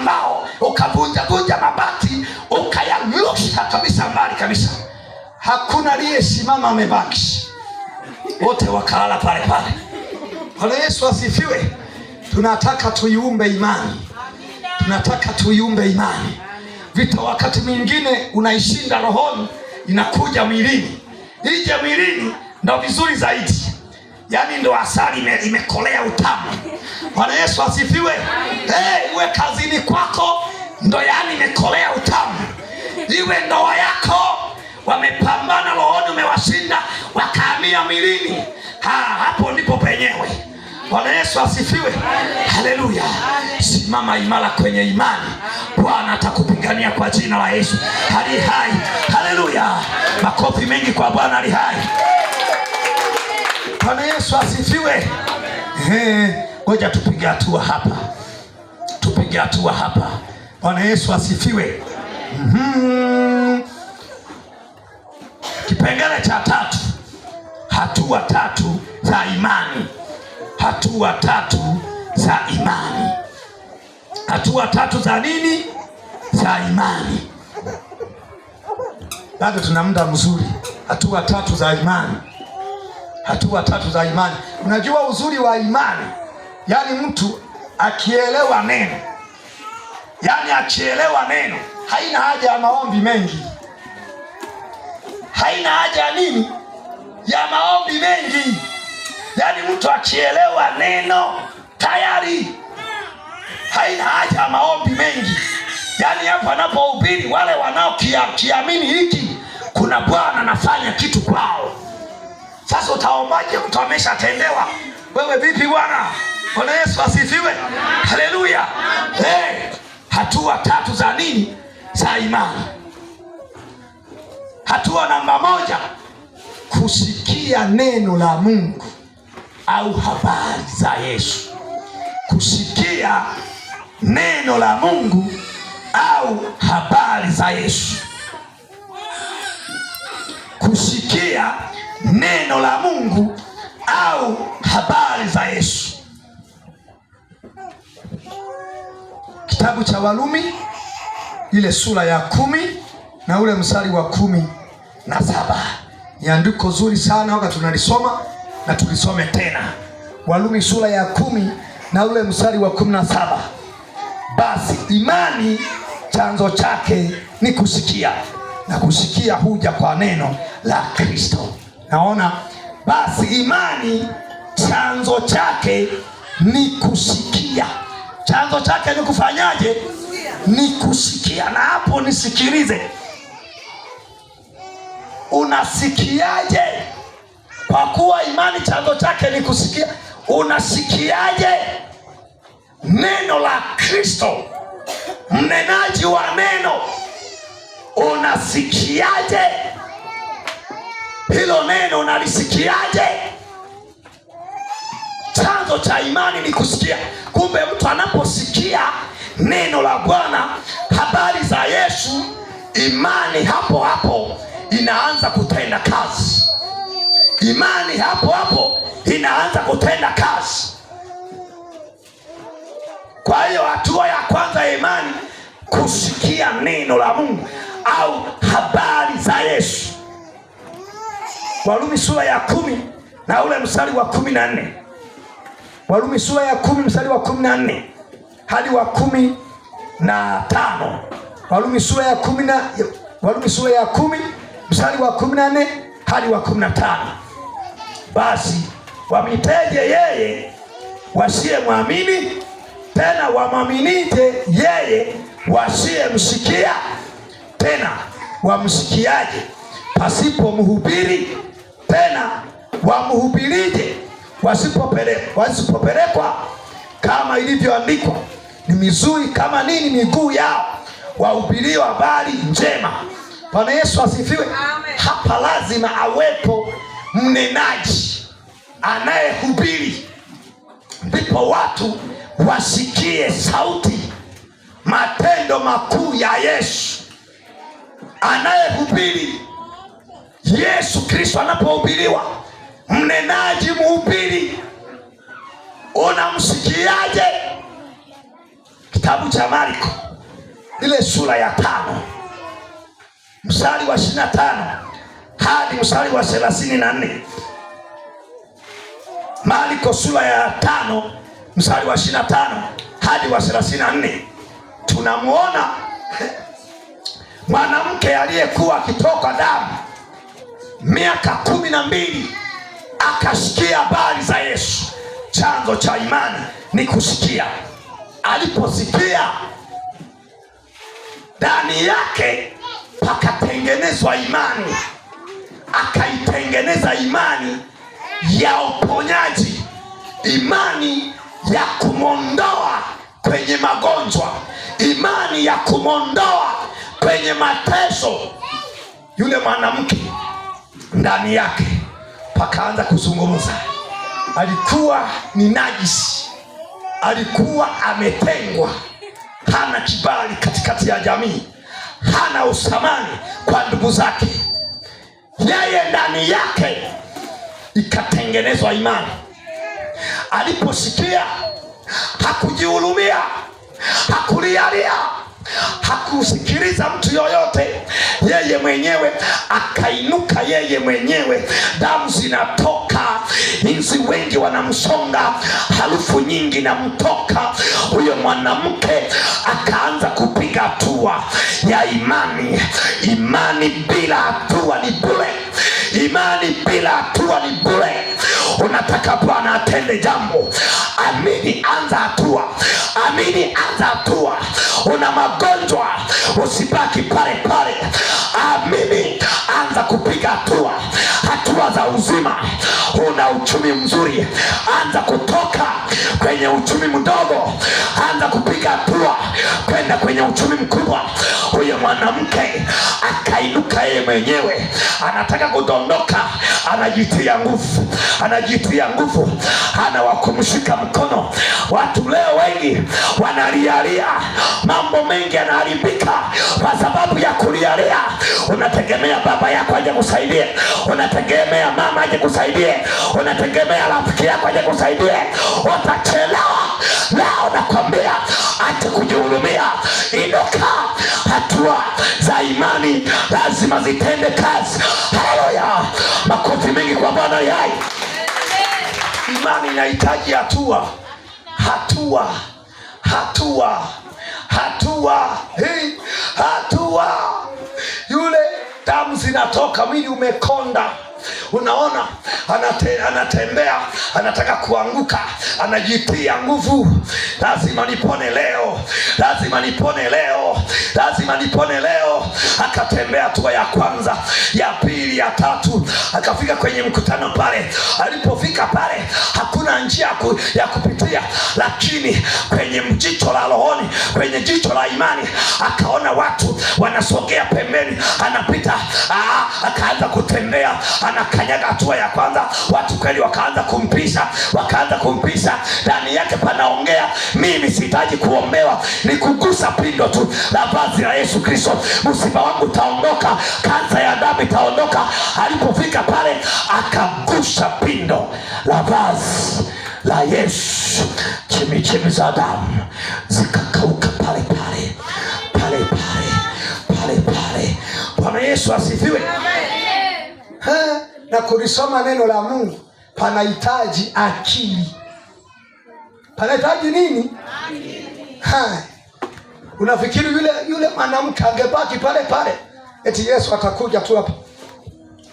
mbao, ukavunja mabati, ukayarusha kabisa mbali kabisa. Hakuna aliyesimama amebaki, wote wakalala pale pale. Bwana Yesu asifiwe. Tunataka tuiumbe imani. Vita wakati mwingine unaishinda rohoni, inakuja mwilini. Ije mwilini ndo vizuri zaidi, yaani ndo asali imekolea utamu. Bwana Yesu asifiwe. Iwe kazini kwako ndo yani imekolea utamu. Iwe ndoa yako, wamepambana rohoni, umewashinda, wakahamia mwilini. Hapo ndipo penyewe. Bwana Yesu asifiwe. Haleluya. Simama imara kwenye imani. Bwana atakupigania kwa jina la Yesu. Ali hai. Haleluya. Makofi mengi kwa Bwana ali hai. Bwana Yesu asifiwe. Ngoja tupige hatua hapa. Bwana Yesu asifiwe. Kipengele cha 3. Hatua 3 za imani. Hatua 3 za imani. Hatua 3 za nini? Za imani. Bado tuna muda mzuri. Hatua 3 za imani. Hatua 3 za imani. Unajua uzuri wa imani, yaani mtu akielewa neno, haina haja ya maombi mengi. Haina haja ya nini? Ya maombi mengi. Yaani mtu akielewa neno tayari, haina haja ya maombi mengi. Yaani hapa anapohubiri, wale wanaokiamini hiki kuna Bwana anafanya kitu kwao. Sasa utaombaje mtu ameshatendewa? Wewe vipi bwana? Bwana Yesu asifiwe. Haleluya. Hatua 3 za nini? Za imani. Hatua namba 1, kusikia neno la Mungu au habari za Yesu. Kusikia neno la Mungu au habari za Yesu. Kusikia neno la Mungu au habari za Yesu. Kitabu cha Warumi ile sura ya 10 na ule mstari wa 17. Ni andiko zuri sana, wakati tunalisoma na tulisome tena. Warumi sura ya 10 na ule mstari wa 17. Basi imani chanzo chake ni kusikia, na kusikia huja kwa neno la Kristo. Naona basi imani chanzo chake ni kusikia. Chanzo chake ni kufanyaje? Ni kusikia. Na hapo nisikilize, unasikiaje? Kwa kuwa imani chanzo chake ni kusikia, unasikiaje neno la Kristo? Mnenaji wa neno, unasikiaje hilo neno? Unalisikiaje? Chanzo cha imani ni kusikia. Kumbe mtu anaposikia neno la Bwana, habari za Yesu, imani hapo hapo inaanza kutenda kazi. Imani hapo hapo inaanza kutenda kazi. Kwa hiyo hatua ya kwanza ya imani, kusikia neno la Mungu au habari za Yesu. Warumi sura ya 10 na ule mstari wa 14. Warumi sura ya 10 mstari wa 14 hadi wa 15. Warumi sura ya 10 mstari wa 14 hadi wa 15. Basi wamiteje yeye wasiyemwamini? Tena wamwaminije yeye wasiyemsikia? Tena wamsikiaje pasipo mhubiri? Tena wamhubirije wasipopelekwa? Kama ilivyoandikwa, ni mizuri kama nini miguu yao wahubirio habari njema. Bwana Yesu asifiwe. Amen. Hapa lazima awepo mnenaji anayehubiri, ndipo watu wasikie sauti, matendo makuu ya Yesu. Anayehubiri Yesu Kristo anapohubiriwa, mnenaji mhubiri, unamsikiaje? Kitabu cha Marko ile sura ya 5 mstari wa 25 hadi mstari wa 34. Marko sura ya 5 mstari wa 25 hadi wa 34. Tunamuona mwanamke aliyekuwa akitoka damu miaka 12 akasikia habari za Yesu. Chanzo cha imani ni kusikia. Aliposikia, ndani yake pakatengenezwa imani, akaitengeneza imani ya uponyaji, imani ya kumondoa kwenye magonjwa, imani ya kumondoa kwenye mateso. Yule mwanamke ndani yake pakaanza kuzungumza. Alikuwa ni najisi, alikuwa ametengwa, hana kibali katikati ya jamii, hana usamani kwa ndugu zake. Yeye ndani yake ikatengenezwa imani. Aliposikia hakujihurumia, hakulialia, hakusikiliza mtu yoyote. Yeye mwenyewe akainuka, yeye mwenyewe, damu zinatoka, inzi wengi wanamsonga, harufu nyingi na mtoka. Huyo mwanamke akaanza kupiga hatua ya imani. Imani bila hatua ni bure. Imani bila hatua ni bure. Unataka Bwana atende jambo, amini, anza hatua. Amini, anza hatua. Una magonjwa, usibaki pale pale. Amini, anza kupiga hatua, hatua za uzima. Una uchumi mzuri, anza kutoka kwenye uchumi mdogo, anza kupiga hatua kwenda kwenye uchumi mkubwa. Huyo mwanamke akainuka yeye mwenyewe, anataka kudondoka, anajitia nguvu, anajitia nguvu, hana wa kumshika mkono. Watu leo wengi wanalialia, mambo mengi yanaharibika kwa sababu ya kulialia. Unategemea baba yako aje kusaidie, unategemea mama aje kusaidie, unategemea rafiki yako aje kusaidie. Watachelewa. Leo nakwambia, acha kujihurumia, inuka. Hatua za imani lazima zitende kazi. Haleluya! Makofi mengi kwa Bwana yai. Imani inahitaji hatua, hatua, hatua, hatua, hey, hatua. Yule damu zinatoka, mwili umekonda, unaona anatembea, anataka kuanguka, anajitia nguvu. Lazima nipone leo, lazima nipone leo, lazima nipone leo. Akatembea hatua ya kwanza, ya pili, ya tatu, akafika kwenye mkutano pale. Alipofika pale, hakuna njia ya kupitia, lakini kwenye jicho la rohoni, kwenye jicho la imani, akaona watu wanasogea pembeni, anapita. Akaanza kutembea, anakanyaga hatua ya kwanza, watu kweli wakaanza kumpisha, wakaanza kumpisha. Ndani yake panaongea, mimi sihitaji kuombewa, ni kugusa pindo tu la vazi la Yesu Kristo, msiba wangu utaondoka, kansa ya damu itaondoka. Alipofika pale, akagusa pindo la vazi la Yesu, chemichemi za damu zikakauka pale pale pale pale pale pale. Bwana Yesu asifiwe. Na kulisoma neno la Mungu panahitaji akili. Panahitaji nini? Unafikiri yule mwanamke angebaki pale pale, eti Yesu atakuja tu hapa,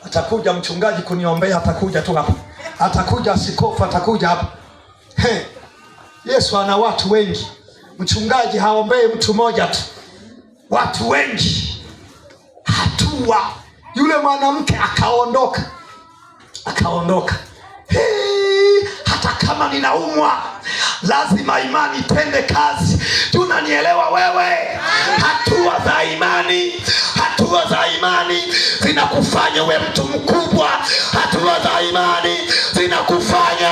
atakuja mchungaji kuniombea, atakuja tu hapa, atakuja askofu, atakuja hapa? Yesu ana watu wengi. Mchungaji haombei mtu mmoja tu, watu wengi. hatua, yule mwanamke akaondoka. Hata kama ninaumwa, lazima imani tende kazi. Tunanielewa wewe? Hatua za imani zinakufanya uwe mtu mkubwa. Hatua za imani zinakufanya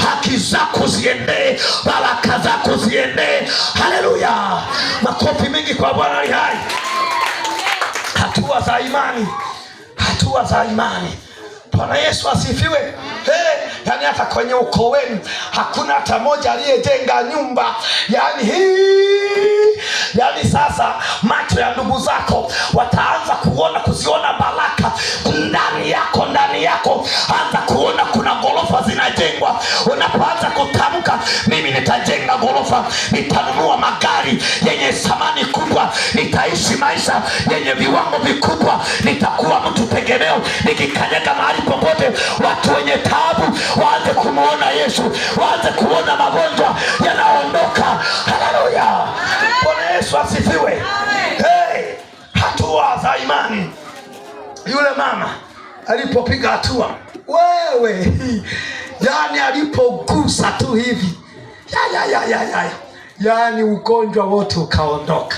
haki zako ziende, baraka zako ziende. Haleluya! Makofi mengi kwa Bwana ali hai. Hatua za imani. Bwana Yesu asifiwe. Yani hata kwenye ukoo wenu hakuna hata moja aliyejenga nyumba. Yani sasa macho ya ndugu zako wataanza kuziona baraka ndani yako. Anza kuona kuna ghorofa zinajengwa. Unapoanza kutamka, mimi nitajenga ghorofa, nitanunua magari yenye thamani kubwa, nitaishi maisha yenye viwango vikubwa, nitakuwa mtu tegemeo, nikikanyaga mahali popote watu wenye taabu waanze kumuona Yesu, waanze kuona magonjwa yanaondoka. Haleluya! Bwana Yesu asifiwe. Hatua za imani. Yule mama alipopiga hatua, yani alipogusa tu hivi, yani ugonjwa wote ukaondoka,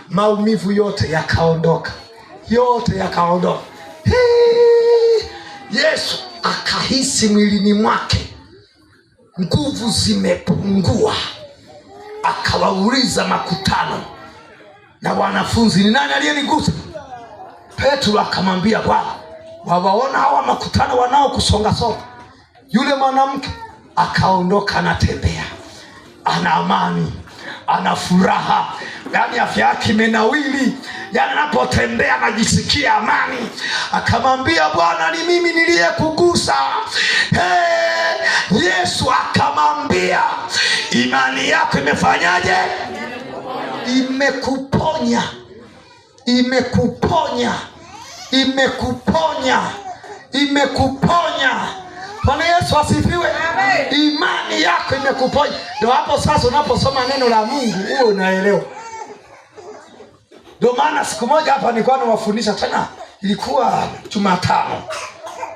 maumivu yote yakaondoka. Yesu akahisi mwilini mwake nguvu zimepungua. Akawauliza makutano na wanafunzi, ni nani aliyenigusa? Petro akamwambia, Bwana, wawaona hawa makutano wanaokusonga songa? Yule mwanamke akaondoka, anatembea, ana amani, ana furaha, yani afya yake imenawili, yani anapotembea anajisikia amani. Akamwambia, Bwana, ni mimi niliyekugusa. Yesu akamwambia, imani yako imefanyaje? Imekuponya. Bwana Yesu asifiwe. Imani yako imekuponya. Ndio hapo sasa unaposoma neno la Mungu uwe unaelewa. Ndio maana siku moja hapa nilikuwa nawafundisha tena, ilikuwa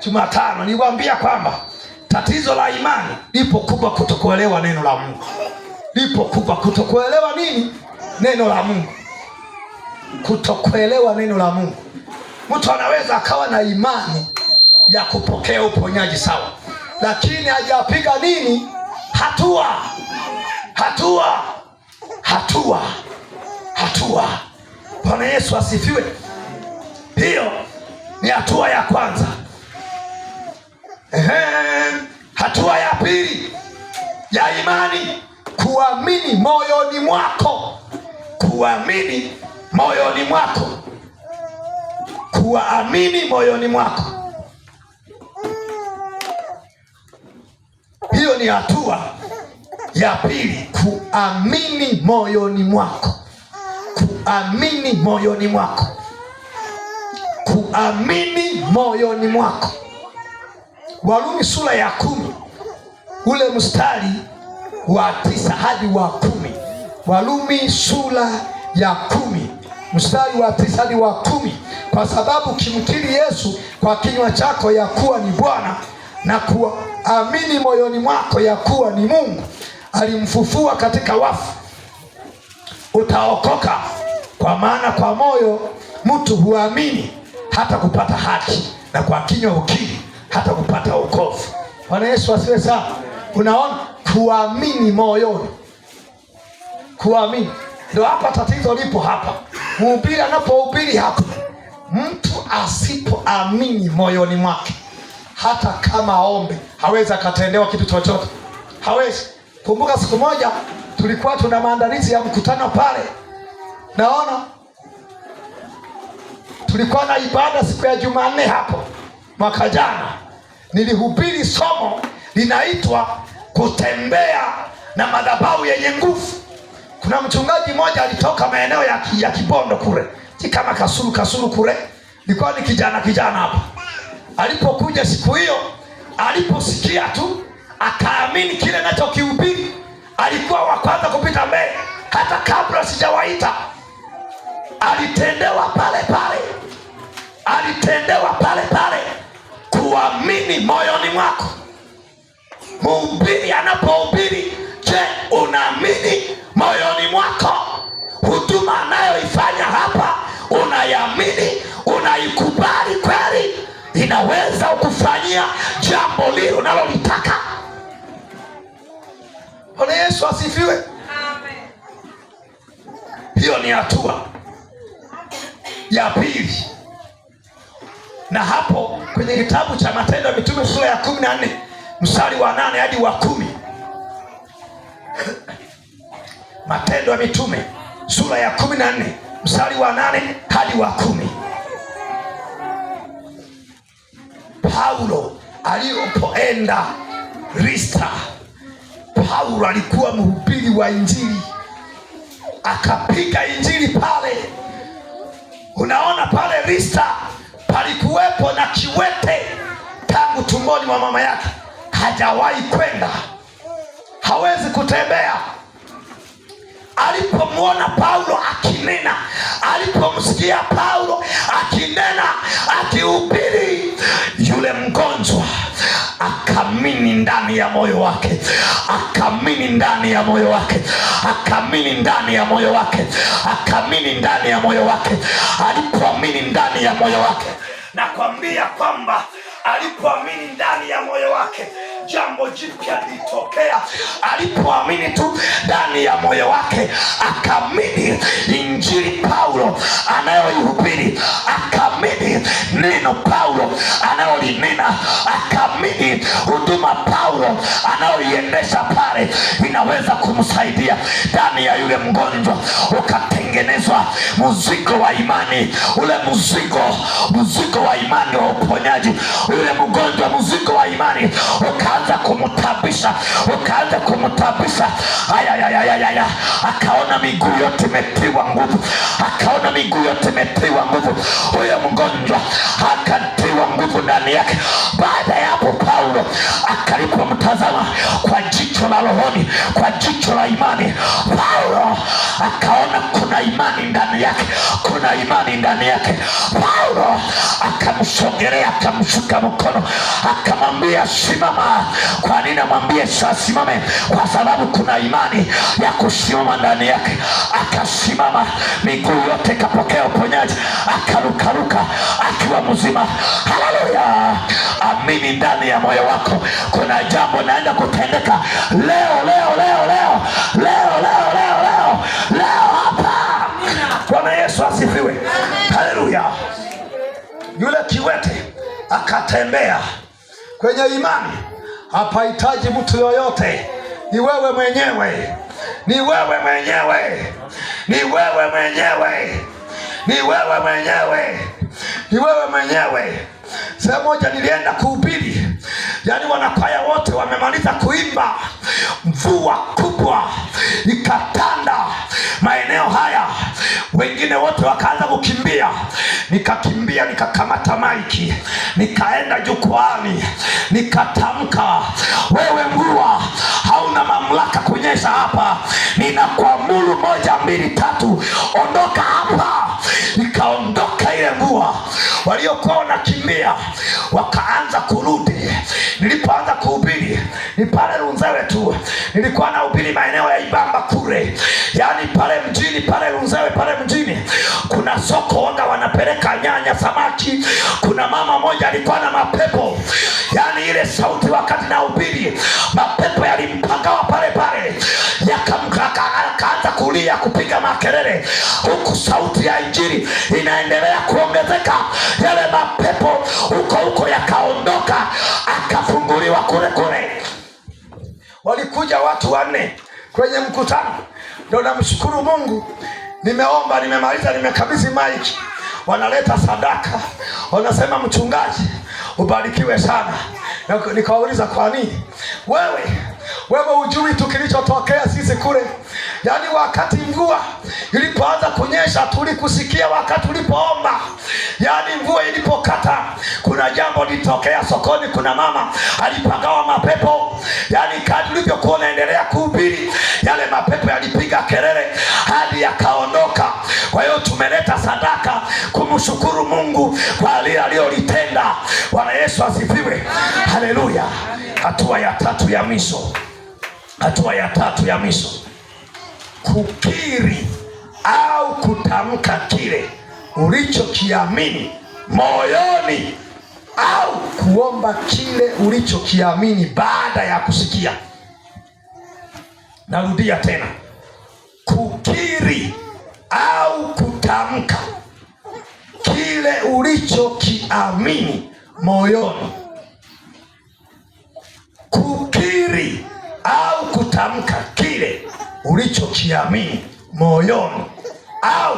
Jumatano niliwaambia kwamba tatizo la imani lipo kubwa kutokuelewa neno la Mungu. Kutokuelewa nini? Neno la Mungu. Kutokuelewa neno la Mungu. Mtu anaweza akawa na imani ya kupokea uponyaji, sawa, lakini hajapiga nini? Hatua. Bwana Yesu asifiwe. Hiyo ni hatua ya kwanza. Hatua ya pili ya imani, kuamini moyoni mwako. Hiyo ni hatua ya pili, kuamini moyoni mwako. Warumi sura ya 10 ule mstari wa 9 hadi wa 10. Warumi sura ya 10 mstari wa 9 hadi wa 10. Kwa sababu kimkiri Yesu kwa kinywa chako ya kuwa ni Bwana na kuamini moyoni mwako ya kuwa ni Mungu alimfufua katika wafu, utaokoka. Kwa maana kwa moyo mtu huamini hata kupata haki, na kwa kinywa ukiri hata kupata wokovu. Bwana Yesu asifiwe sana. Unaona, kuamini moyoni. Ndio hapa tatizo lipo hapa. Mhubiri anapohubiri hapa, mtu asipoamini moyoni mwake, hata kama aombe hawezi akatendewa kitu chochote. Hawezi. Kumbuka siku moja tulikuwa tuna maandalizi ya mkutano pale. Naona tulikuwa na ibada siku ya Jumanne hapo mwaka jana. Nilihubiri somo linaitwa kutembea na madhabahu yenye nguvu. Kuna mchungaji mmoja alitoka maeneo ya Kibondo kule, si kama Kasulu kule. Nilikuwa ni kijana hapa. Alipokuja siku hiyo, aliposikia tu akaamini kile ninachokihubiri. Alikuwa wa kwanza kupita mbele, hata kabla sijawaita. Alitendewa pale. alitendewa pale pale. Kuamini moyoni mwako. Mhubiri anapohubiri, je, unaamini moyoni mwako? Huduma anayoifanya hapa, unaiamini? Unaikubali kweli? Inaweza kukufanyia jambo lile unalolitaka? Bwana Yesu asifiwe. Amen. Hiyo ni hatua ya pili. Na hapo kwenye kitabu cha Matendo ya Mitume sura ya 14 mstari wa 8 hadi wa 10. Matendo ya Mitume sura ya 14 mstari wa 8 hadi wa 10. Paulo alipoenda Listra, Paulo alikuwa mhubiri wa Injili, akapiga Injili pale. Unaona, pale Listra palikuwepo na kiwete tangu tumboni mwa mama yake, hajawahi kwenda, hawezi kutembea. Alipomwona Paulo akinena, alipomsikia Paulo akinena, akihubiri, yule mgonjwa akamini ndani ya moyo wake, akamini ndani ya moyo wake, akamini ndani ya moyo wake, akamini ndani ya moyo wake. Alipoamini ndani ya moyo wake, nakwambia kwamba alipoamini ndani ya moyo wake, jambo jipya lilitokea. Alipoamini tu ndani ya moyo wake, akamini Injili Paulo anayoihubiri, akamini neno Paulo anayolinena, akamini huduma Paulo anayoiendesha pale inaweza kumsaidia ndani ya yule mgonjwa. Ukatengenezwa mzigo wa imani, ule mzigo wa imani wa uponyaji. Yule mgonjwa mzigo wa imani ukaanza kumtabisha, Aya, akaona miguu yote imetiwa nguvu, akaona miguu yote imetiwa nguvu. Huyo mgonjwa akatiwa nguvu ndani yake. Baada ya hapo, Paulo akalipomtazama kwa jicho la rohoni, kwa jicho la imani, Paulo akaona kuna imani ndani yake, kuna imani ndani yake. Paulo akamsogelea, akamshika mkono, akamwambia simama. Kwa nini amwambie simame? Kwa sababu kuna imani ya kusimama ndani yake. Akasimama, miguu yote ikapokea uponyaji, akarukaruka akiwa mzima. Haleluya! Amini ndani ya moyo wako, kuna jambo naenda kutendeka leo hapa. Bwana Yesu asifiwe. Haleluya! Yule kiwete akatembea kwenye imani. Hapahitaji mtu yoyote, ni wewe mwenyewe, ni wewe mwenyewe, ni wewe mwenyewe, ni wewe mwenyewe, ni wewe mwenyewe. Sehemu moja nilienda kuhubiri, yaani wanakwaya wote wamemaliza kuimba, mvua kubwa ikatanda maeneo haya, wengine wote wakaanza kukimbia. Nikakimbia, nikakamata maiki, nikaenda jukwani, nikatamka, wewe mvua hauna mamlaka kunyesha hapa, ninakuamuru 1, 2, 3, ondoka hapa. Nikaondoka ile mvua. Waliokuwa wanakimbia wakaanza kurudi. Nilipoanza kuhubiri ni pale Runzewe tu, nilikuwa nahubiri maeneo ya Ibamba kule, yaani pale mjini, pale Runzewe, pale mjini kuna soko wanga wanapeleka nyanya, samaki. Kuna mama moja alikuwa na mapepo, yaani ile sauti wakati nahubiri mapepo yalimpagawa pale pale, akaanza kulia, kupiga makelele, huku sauti ya Injili inaendelea kuongezeka. Yale mapepo huko yakaondoka, akafunguliwa kule. Walikuja watu 4 kwenye mkutano. Ndio namshukuru Mungu, nimeomba, nimemaliza, nimekabidhi maiki, wanaleta sadaka, wanasema mchungaji ubarikiwe sana. Nikawauliza kwa nini? Wewe hujui tu kilichotokea sisi kule. Yaani wakati mvua ilipoanza kunyesha tulikusikia wakati ulipoomba. Yaani mvua ilipokata kuna jambo litokea sokoni, kuna mama alipagawa mapepo. Yaani kadri ulivyokuwa unaendelea kuhubiri, yale mapepo yalipiga kelele hadi yakaondoka. Kwa hiyo tumeleta sadaka kumshukuru Mungu kwa lile alilolitenda. Bwana Yesu asifiwe. Haleluya. Hatua ya tatu ya mwisho. Hatua ya tatu ya mwisho. Kukiri au kutamka kile ulichokiamini moyoni, au kuomba kile ulichokiamini baada ya kusikia. Narudia tena. Kukiri au kutamka kile ulichokiamini moyoni. Kukiri au kutamka kile ulichokiamini moyoni, au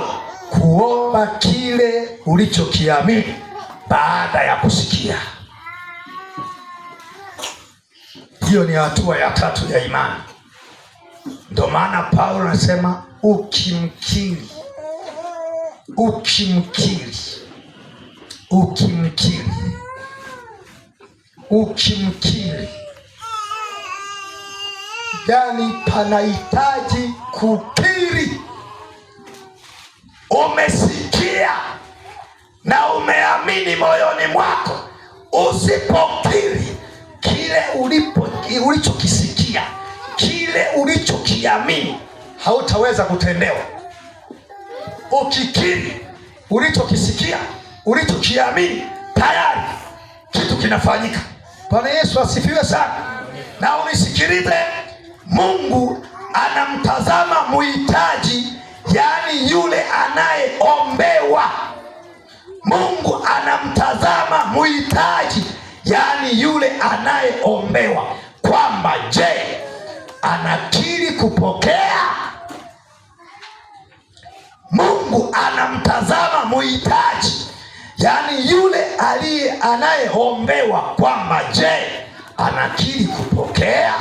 kuomba kile ulichokiamini baada ya kusikia. Hiyo ni hatua ya tatu ya imani. Ndio maana Paulo anasema ukimkiri yani panahitaji kukiri. Umesikia na umeamini moyoni mwako. Usipokiri kile ulichokisikia, kile ulichokiamini, hautaweza kutendewa. Ukikiri ulichokisikia, ulichokiamini, tayari kitu kinafanyika. Bwana Yesu asifiwe sana. Na unisikilize, Mungu anamtazama muhitaji, yaani yule anayeombewa. Mungu anamtazama muhitaji, yaani yule anayeombewa, kwamba je, anakiri kupokea? Mungu anamtazama muhitaji, yaani yule anayeombewa, kwamba je, anakiri kupokea?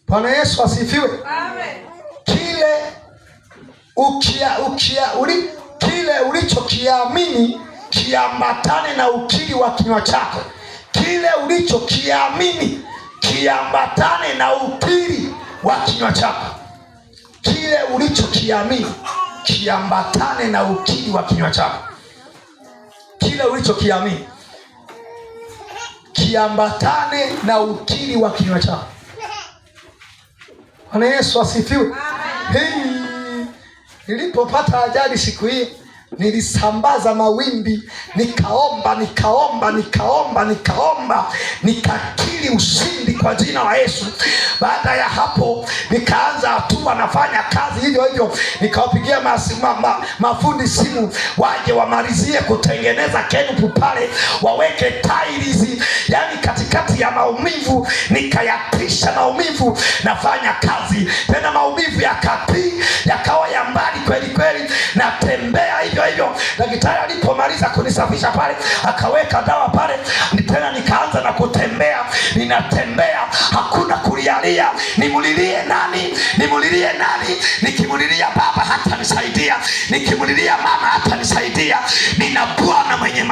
Bwana Yesu asifiwe. Amen. Kile ulichokiamini kiambatane na ukiri wa kinywa chako. Kile ulichokiamini kiambatane na ukiri wa kinywa chako. Kile ulichokiamini kiambatane na ukiri wa kinywa chako. Kile ulichokiamini kiambatane na ukiri wa kinywa chako. Bwana Yesu asifiwe. Nilipopata ajali siku hii, nilisambaza mawimbi, nikaomba, nikakiri ushindi kwa jina la Yesu. Baada ya hapo nikaanza hatua, nafanya kazi hivyo hivyo, nikawapigia mafundi simu waje wamalizie kutengeneza kenupu pale, waweke tiles, yani katikati ya maumivu nikayapisha maumivu, nafanya kazi tena, maumivu yakawa ya mbali kweli kweli, natembea hivyo hivyo. Daktari alipomaliza kunisafisha pale, akaweka dawa pale, tena nikaanza na kutembea. Ninatembea, hakuna kulialia. Nimulilie nani? Nikimulilia baba hata nisaidia, nikimulilia mama hata nisaidia. Nina Bwana mwenye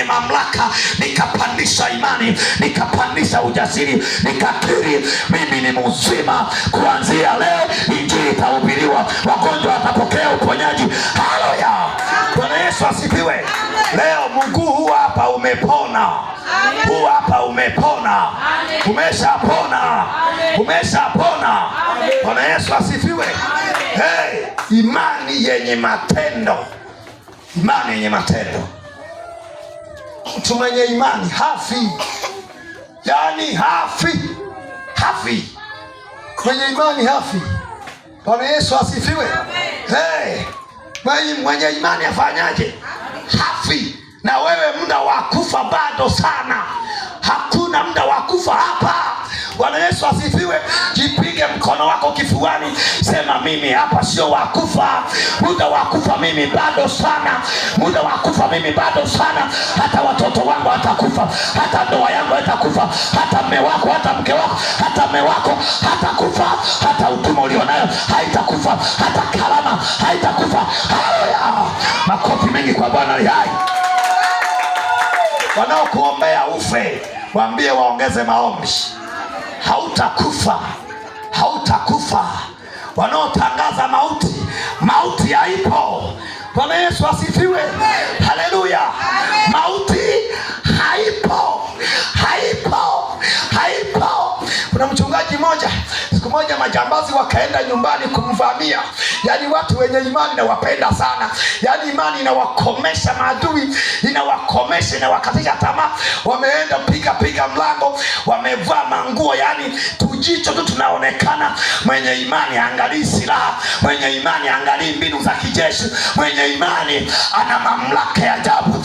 mamlaka. Nikapandisha imani, nikapandisha ujasiri, nikakiri mimi ni mzima. Kuanzia leo injili itahubiriwa, wagonjwa watapokea uponyaji. Haleluya. Bwana Yesu asifiwe. Leo mguu huu hapa umepona. Huu hapa umepona. Umeshapona. Bwana Yesu asifiwe. Hey, imani yenye matendo. Mtu mwenye imani hafi. Yaani hafi. Mwenye imani hafi. Bwana Yesu asifiwe. Hey, mwenye imani afanyaje? Hafi. Na wewe muda wa kufa bado sana. Hakuna muda wa kufa hapa. Bwana Yesu asifiwe. Jipige mkono wako kifuani, sema mimi hapa sio wa kufa. Muda wa kufa mimi bado sana. Hata watoto wangu hatakufa, hata ndoa yangu hatakufa, hata mme wako, hata mke wako, hata mme wako hatakufa, hata huduma ulionayo haitakufa, hata karama haitakufa. Haleluya. Makofi mengi kwa Bwana ali hai. Wanaokuombea ufe, waambie waongeze maombi. Hautakufa. wanaotangaza mauti. Mauti haipo. Bwana Yesu asifiwe. Haleluya. Mauti haipo, haipo, haipo. Kuna mchungaji mmoja, siku moja majambazi wakaenda nyumbani kumvamia. Yaani watu wenye imani nawapenda sana. Yaani imani inawakomesha maadui, inawakomesha, inawakatisha tamaa. Wameenda piga mlango, wamevaa manguo, yaani tujicho tu tunaonekana. Mwenye imani angalii silaha, mwenye imani angalii mbinu za kijeshi, mwenye imani ana mamlaka ya ajabu.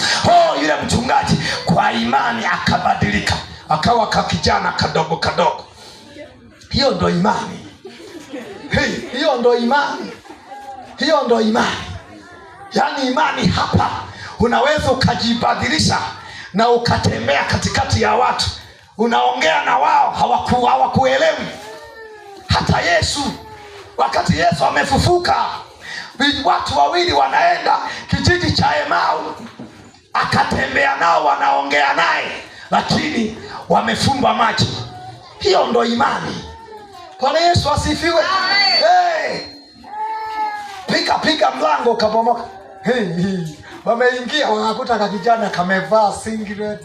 Yule mchungaji kwa imani akabadilika, akawa kakijana kadogo kadogo. Hiyo ndo imani. Hiyo ndo imani. Hiyo ndo imani. Yaani imani hapa unaweza ukajibadilisha na ukatembea katikati ya watu, unaongea na wao hawakuelewi. Hata Yesu, wakati Yesu amefufuka, watu wawili wanaenda kijiji cha Emau, akatembea nao, wanaongea naye, lakini wamefumba macho. Hiyo ndo imani. Bwana Yesu asifiwe. Piga mlango kabomoka. Wameingia wakakuta kakijana kamevaa singlet,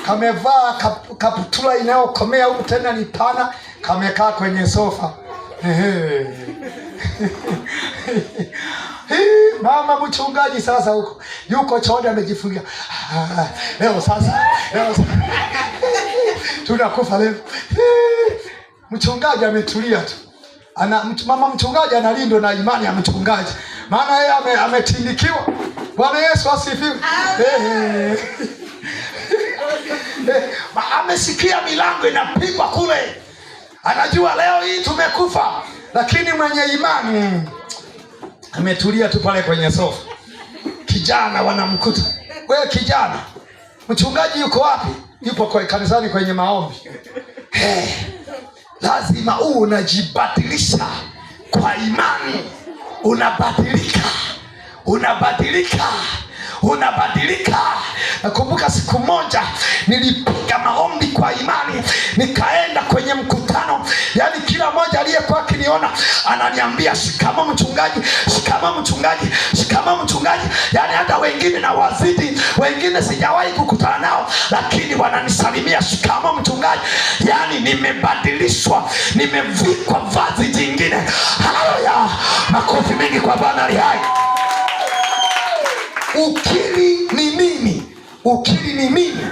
kamevaa kaputula inayokomea huku tena ni pana, kamekaa kwenye sofa. Mama mchungaji sasa huko yuko chooni amejifungia. Leo sasa tunakufa leo. Mchungaji ametulia tu. Mama mchungaji analindwa na imani ya mchungaji, maana yeye ametindikiwa. Bwana Yesu asifiwe. Amesikia milango inapigwa kule, anajua leo hii tumekufa, lakini mwenye imani ametulia tu pale kwenye sofa. Kijana wanamkuta, wewe kijana, mchungaji yuko wapi? Yupo kwa kanisani kwenye maombi. Lazima unajibadilisha kwa imani. Unabadilika. Nakumbuka siku moja nilipiga maombi kwa imani, nikaenda kwenye mkutano. Yaani kila mmoja aliyekuwa akiniona ananiambia shikamo mchungaji, shikamo mchungaji, shikamo mchungaji. Yaani hata wengine na wazidi, wengine sijawahi kukutana nao, lakini wananisalimia shikamo mchungaji. Yaani nimebadilishwa, nimevikwa vazi jingine. Haleluya. Makofi mengi kwa Bwana aliye hai. Ukiri ni nini? Ukiri ni nini?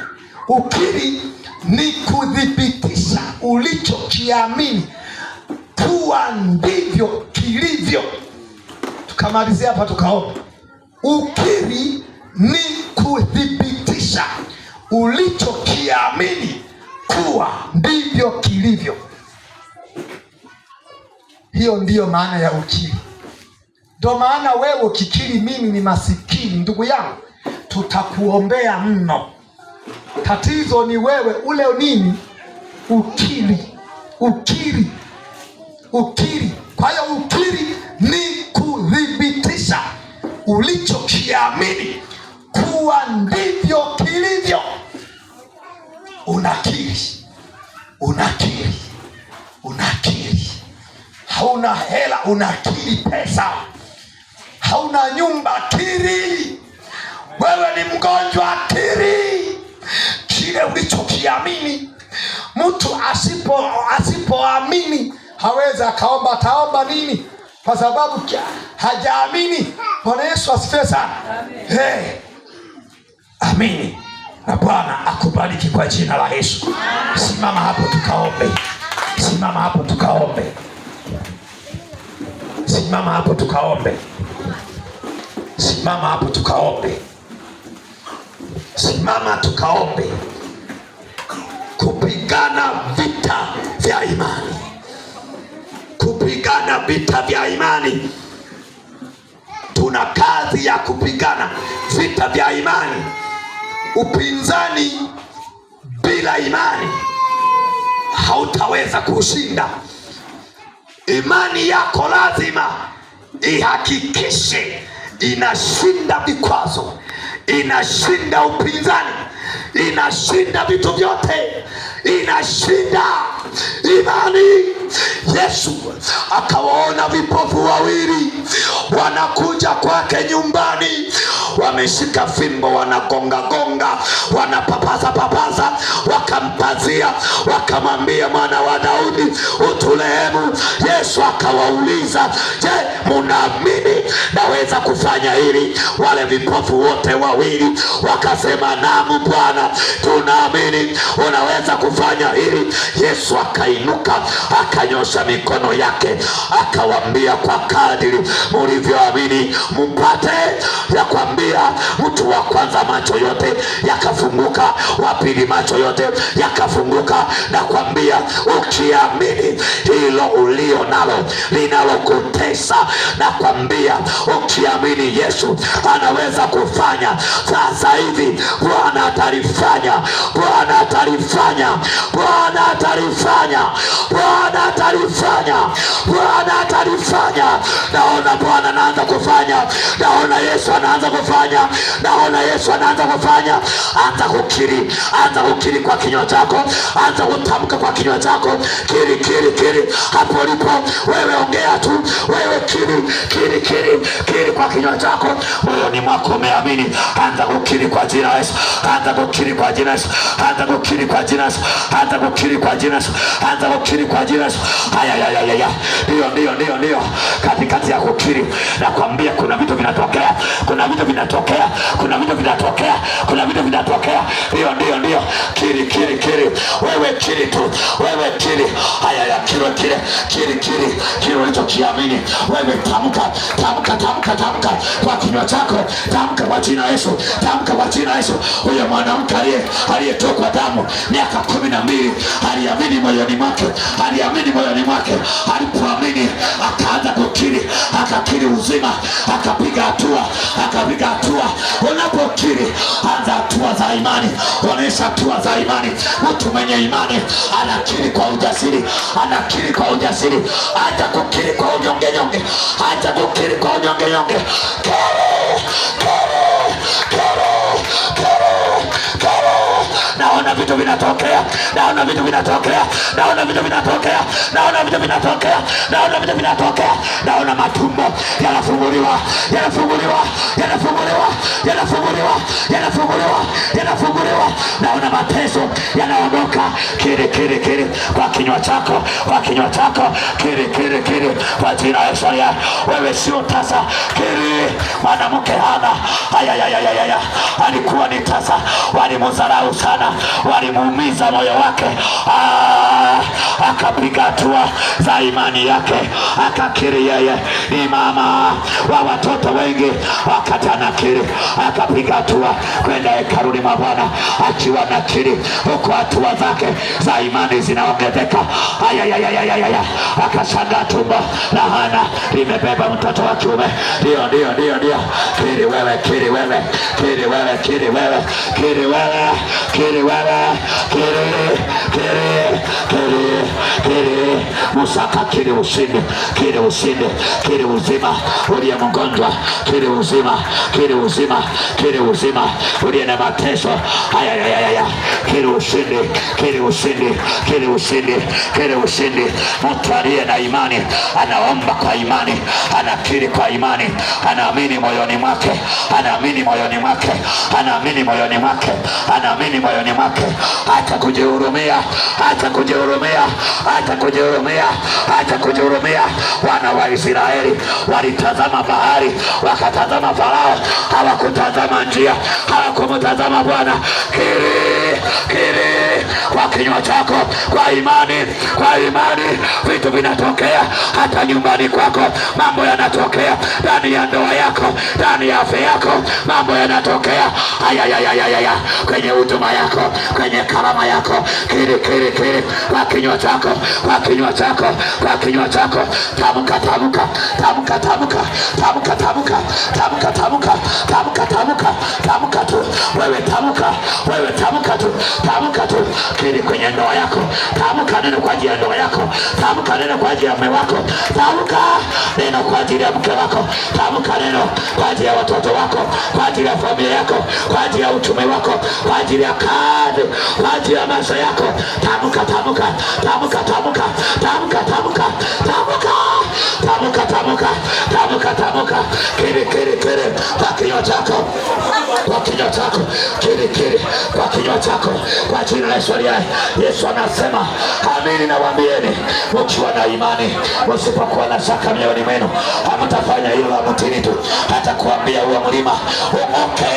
Ukiri ni kudhibitisha ulichokiamini kuwa ndivyo kilivyo. Tukamalizia hapa tukaomba. Ukiri ni kudhibitisha ulichokiamini kuwa ndivyo kilivyo. Hiyo ndiyo maana ya ukiri. Ndio maana wewe ukikiri mimi ni masikini, ndugu yangu, tutakuombea mno. Tatizo ni wewe ule nini? Ukiri. Kwa hiyo ukiri ni kudhibitisha ulichokiamini kuwa ndivyo kilivyo. Unakiri. Hauna hela, unakiri pesa. Hauna nyumba, kiri. Wewe ni mgonjwa, kiri kile ulichokiamini. Mtu asipoamini hawezi akaomba. Ataomba nini? Kwa sababu hajaamini. Bwana Yesu asifiwe sana. Amini. Na Bwana akubariki kwa jina la Yesu. Simama hapo tukaombe. Simama hapo tukaombe. Simama hapo tukaombe. Simama hapo tukaombe. Simama tukaombe. Kupigana vita vya imani. Kupigana vita vya imani. Tuna kazi ya kupigana vita vya imani. Upinzani bila imani hautaweza kushinda. Imani yako lazima ihakikishe inashinda vikwazo, inashinda upinzani, inashinda inashinda vitu vyote, inashinda imani. Yesu akawaona vipofu wawili wanakuja kwake nyumbani, wameshika fimbo, wanagonga gonga, wanapapaza papaza, wakampazia, wakamwambia, mwana wa Daudi uturehemu. Yesu akawauliza, je, munaamini naweza kufanya hili? Wale vipofu wote wawili wakasema, naam Bwana, tunaamini unaweza kufanya hili. Yesu akainuka, akanyosha mikono yake, akawaambia, kwa kadiri mulivyoamini mpate. Ya kwambia, mtu wa kwanza macho yote yakafunguka, wa pili macho yote yakafunguka. Na kwambia, ukiamini hilo ulio nalo linalokutesa, na kwambia ukiamini Yesu anaweza kufanya sasa hivi, Bwana atalifanya, Bwana atalifanya, Bwana atalifanya, Bwana atalifanya, Bwana atalifanya. Naona Bwana anaanza kufanya, naona Yesu anaanza kufanya, naona Yesu anaanza kufanya. Anza kukiri, anza kukiri kwa kinywa chako, anza kutamka kwa kinywa chako, kiri kiri kiri. Hapo ulipo wewe ongea tu, wewe kiri kiri kiri kiri kwa kinywa chako, moyoni mwako umeamini. Anza kukiri kwa jina la Yesu, anza kukiri kwa jina la Yesu, anza kukiri kwa jina la Yesu, anza kukiri kwa jina la Yesu, anza kukiri kwa jina la Yesu. Haya, ndio katikati ya kukiri nakwambia kuna vitu vinatokea, kuna vitu vinatokea, kuna vitu vinatokea, kuna vitu vinatokea. Ndio kiri kiri kiri, wewe kiri tu, wewe kiri. Haya, kiri ulichokiamini wewe. Tamka kwa kinywa chako, tamka kwa jina la Yesu, tamka kwa jina la Yesu. Huyo mwanamke aliyetokwa damu miaka 12 aliamini moyoni mwake, aliamini moyoni mwake. Alipoamini akaanza kukiri, akakiri uzima, akapiga hatua, akapiga hatua. Unapokiri anza hatua za imani, onesha hatua za imani. Mtu mwenye imani anakiri kwa ujasiri, anakiri kwa ujasiri. Acha kukiri kwa unyonge nyonge, acha kukiri kwa unyonge nyonge. Naona vitu vinatokea, naona vitu vinatokea, naona vitu vinatokea, naona vitu vinatokea, naona vitu vinatokea. Naona matumbo yanafunguliwa, yanafunguliwa, yanafunguliwa, yanafunguliwa, yanafunguliwa, yanafunguliwa. Naona mateso yanaondoka. Kiri kiri kiri kwa kinywa chako, kwa kinywa chako, kiri kiri kiri kwa jina la Yesu. Wewe sio tasa, kiri. Mwanamke Hana, haya alikuwa ni tasa, walimudharau sana, walimuumiza moyo wake. Akapiga hatua za imani yake, akakiri yeye ni mama wa watoto wengi. Wakati anakiri, akapiga hatua kwenda hekaluni mwa Bwana akiwa nakiri, huko hatua zake za imani zinaongezeka. Akashangaa tumbo la Hana limebeba mtoto wa kiume. Ndio kiri wewe, kiri wewe, kiri wewe, kiri wewe, kiri wewe, kiri wewe, kiri. Musa akakiri ushindi, kiri ushindi, kiri uzima. Uliye mgonjwa, kiri uzima, kiri uzima, kiri uzima. Uliye na mateso, kiri ushindi, kiri ushindi, kiri ushindi, kiri ushindi. Mtu aliye na imani anaomba kwa imani, anakiri kwa imani, anaamini moyoni mwake, anaamini moyoni mwake, anaamini moyoni mwake, anaamini moyoni mwake. Acha kujihurumia, acha kujihurumia, acha kujihurumia, acha kujihurumia. Wana wa Israeli walitazama bahari, wakatazama Farao, hawakutazama njia, hawakumtazama Bwana. Kiri kwa kinywa chako, kwa imani, kwa imani. Vitu vinatokea hata nyumbani kwako, mambo yanatokea ndani ya ndoa yako, ndani ya afya yako, mambo yanatokea. Kwenye huduma yako, kwenye karama yako. Kiri kwa kinywa chako, kwa kinywa chako, kwa kinywa chako. Tamka tu, wewe tamka, wewe tamka tu, tamka tu. Kiri kwenye ndoa yako. Tamka neno kwa ajili ya ndoa yako. Tamka neno kwa ajili ya mume wako. Tamka neno kwa ajili ya mke wako. Tamka neno kwa ajili ya watoto wako, kwa ajili ya familia yako, kwa ajili ya utume wako, kwa ajili ya kazi, kwa ajili ya maisha yako. Tamka, tamka, tamka, tamka, tamka, tamka, tamka, tamka, tamka, tamka, tamka. Kiri, kiri, kiri kwa kinywa chako, kwa kinywa chako. Kiri, kiri kwa kinywa chako, kwa jina la Yesu. Yesu anasema, amini nawaambieni, ukiwa na imani, usipokuwa na shaka mioyoni mwenu, hamtafanya hilo la mtini tu, hata kuambia huo mlima ung'oke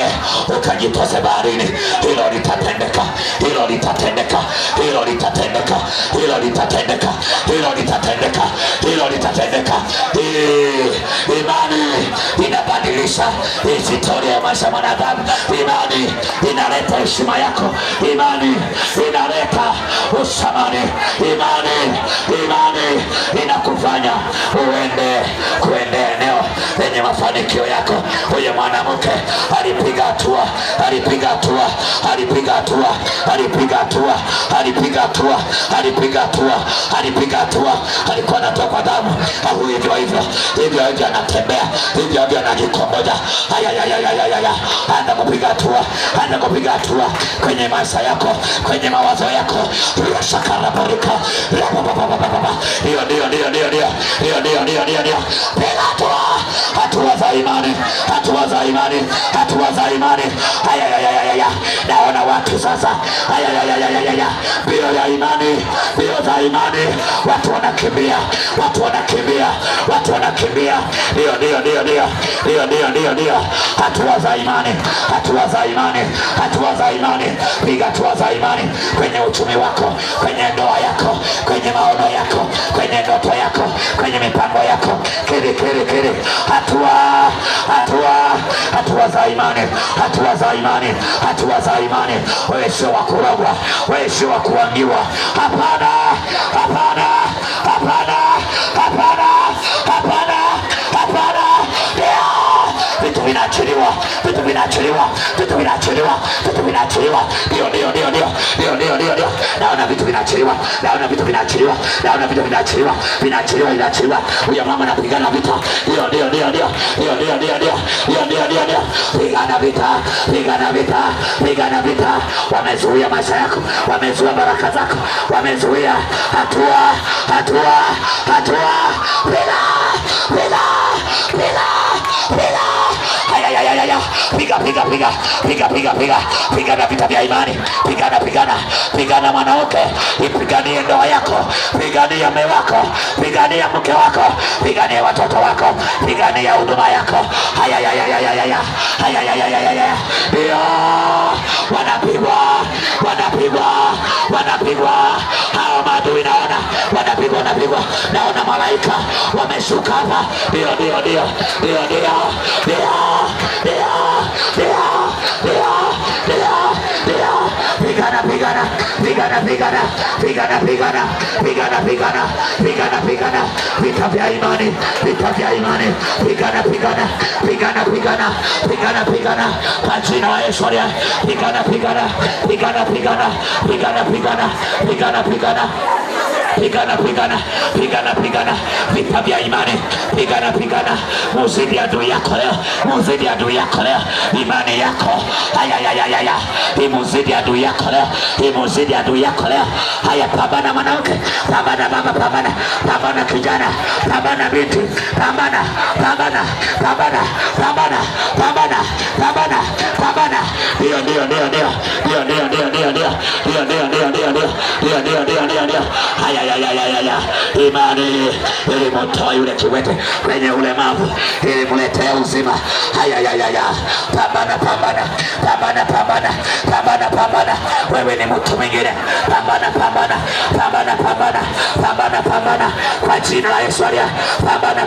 ukajitose baharini, hilo litatendeka, hilo litatendeka, hilo litatendeka, hilo litatendeka, hilo litatendeka, hilo litatendeka. Imani inabadilisha historia ya maisha ya mwanadamu. Imani inaleta heshima yako. Imani inaleta usamani. Imani inakufanya uende kuende eneo lenye mafanikio yako. Huyo mwanamke alipiga hatua, alipiga hatua, alipiga hatua, alipiga hatua, alipiga hatua, alipiga hatua, alipiga hatua. Alikuwa anatoka damu, au hivyo hivyo anatembea, hivyo anajikongoja. Anza kupiga hatua, anza kupiga hatua kwenye maisha yako, kwenye mawazo yako. Shakarabarika, hiyo ndio hatua za imani, hatua za imani, hatua za imani. Naona watu sasa, mbio ya imani, mbio za imani. Watu wanakimbia, watu wanakimbia, watu wanakimbia. Ndio hatua za imani, hatua za imani, hatua za imani. Piga hatua za imani kwenye uchumi wako, kwenye ndoa yako, kwenye maono yako, kwenye ndoto yako, kwenye mipango yako. Kiri, kiri, kiri. Hatua za imani, hatua za imani, hatua za imani. Wewe sio wa kurogwa, wewe sio wa kuambiwa. Hapana, hapana, hapana, hapana, hapana, hapana. Vitu vinaachiliwa, vitu vinaachiliwa, vitu vinaachiliwa, vitu vinaachiliwa. Ndio. Naona vitu vinaachiliwa, naona vitu vinaachiliwa, naona vitu vinaachiliwa, vinaachiliwa. Huyo mama anapigana vita. Ndio. Pigana vita, pigana vita, pigana vita. Wamezuia maisha yako, wamezuia baraka zako, wamezuia. Hatua. Pigana vita vya imani. Pigana mwanamke, ipiganie ndoa yako, pigania mume wako, pigania mke wako, pigania watoto wako, pigania huduma yako. Ndio wanapigwa hao maadui. Naona wanapigwa, naona malaika wameshuka hapa. Ndio. Pigana vita vya imani, vita vya imani. Pigana kwa jina la Yesu. Pigana vita vya imani. Pigana muzidi adui yako leo, muzidi adui yako leo. Imani yako imuzidi adui yako leo, imuzidi adui yako leo. Pambana mwanamke, pambana mama, pambana kijana, pambana binti, pambana. Imani ilimtoa yule kiwete kwenye ulemavu, ilimletea uzima. Pambana. Wewe ni mtu mwingine. Pambana kwa jina la Yesu. Pambana.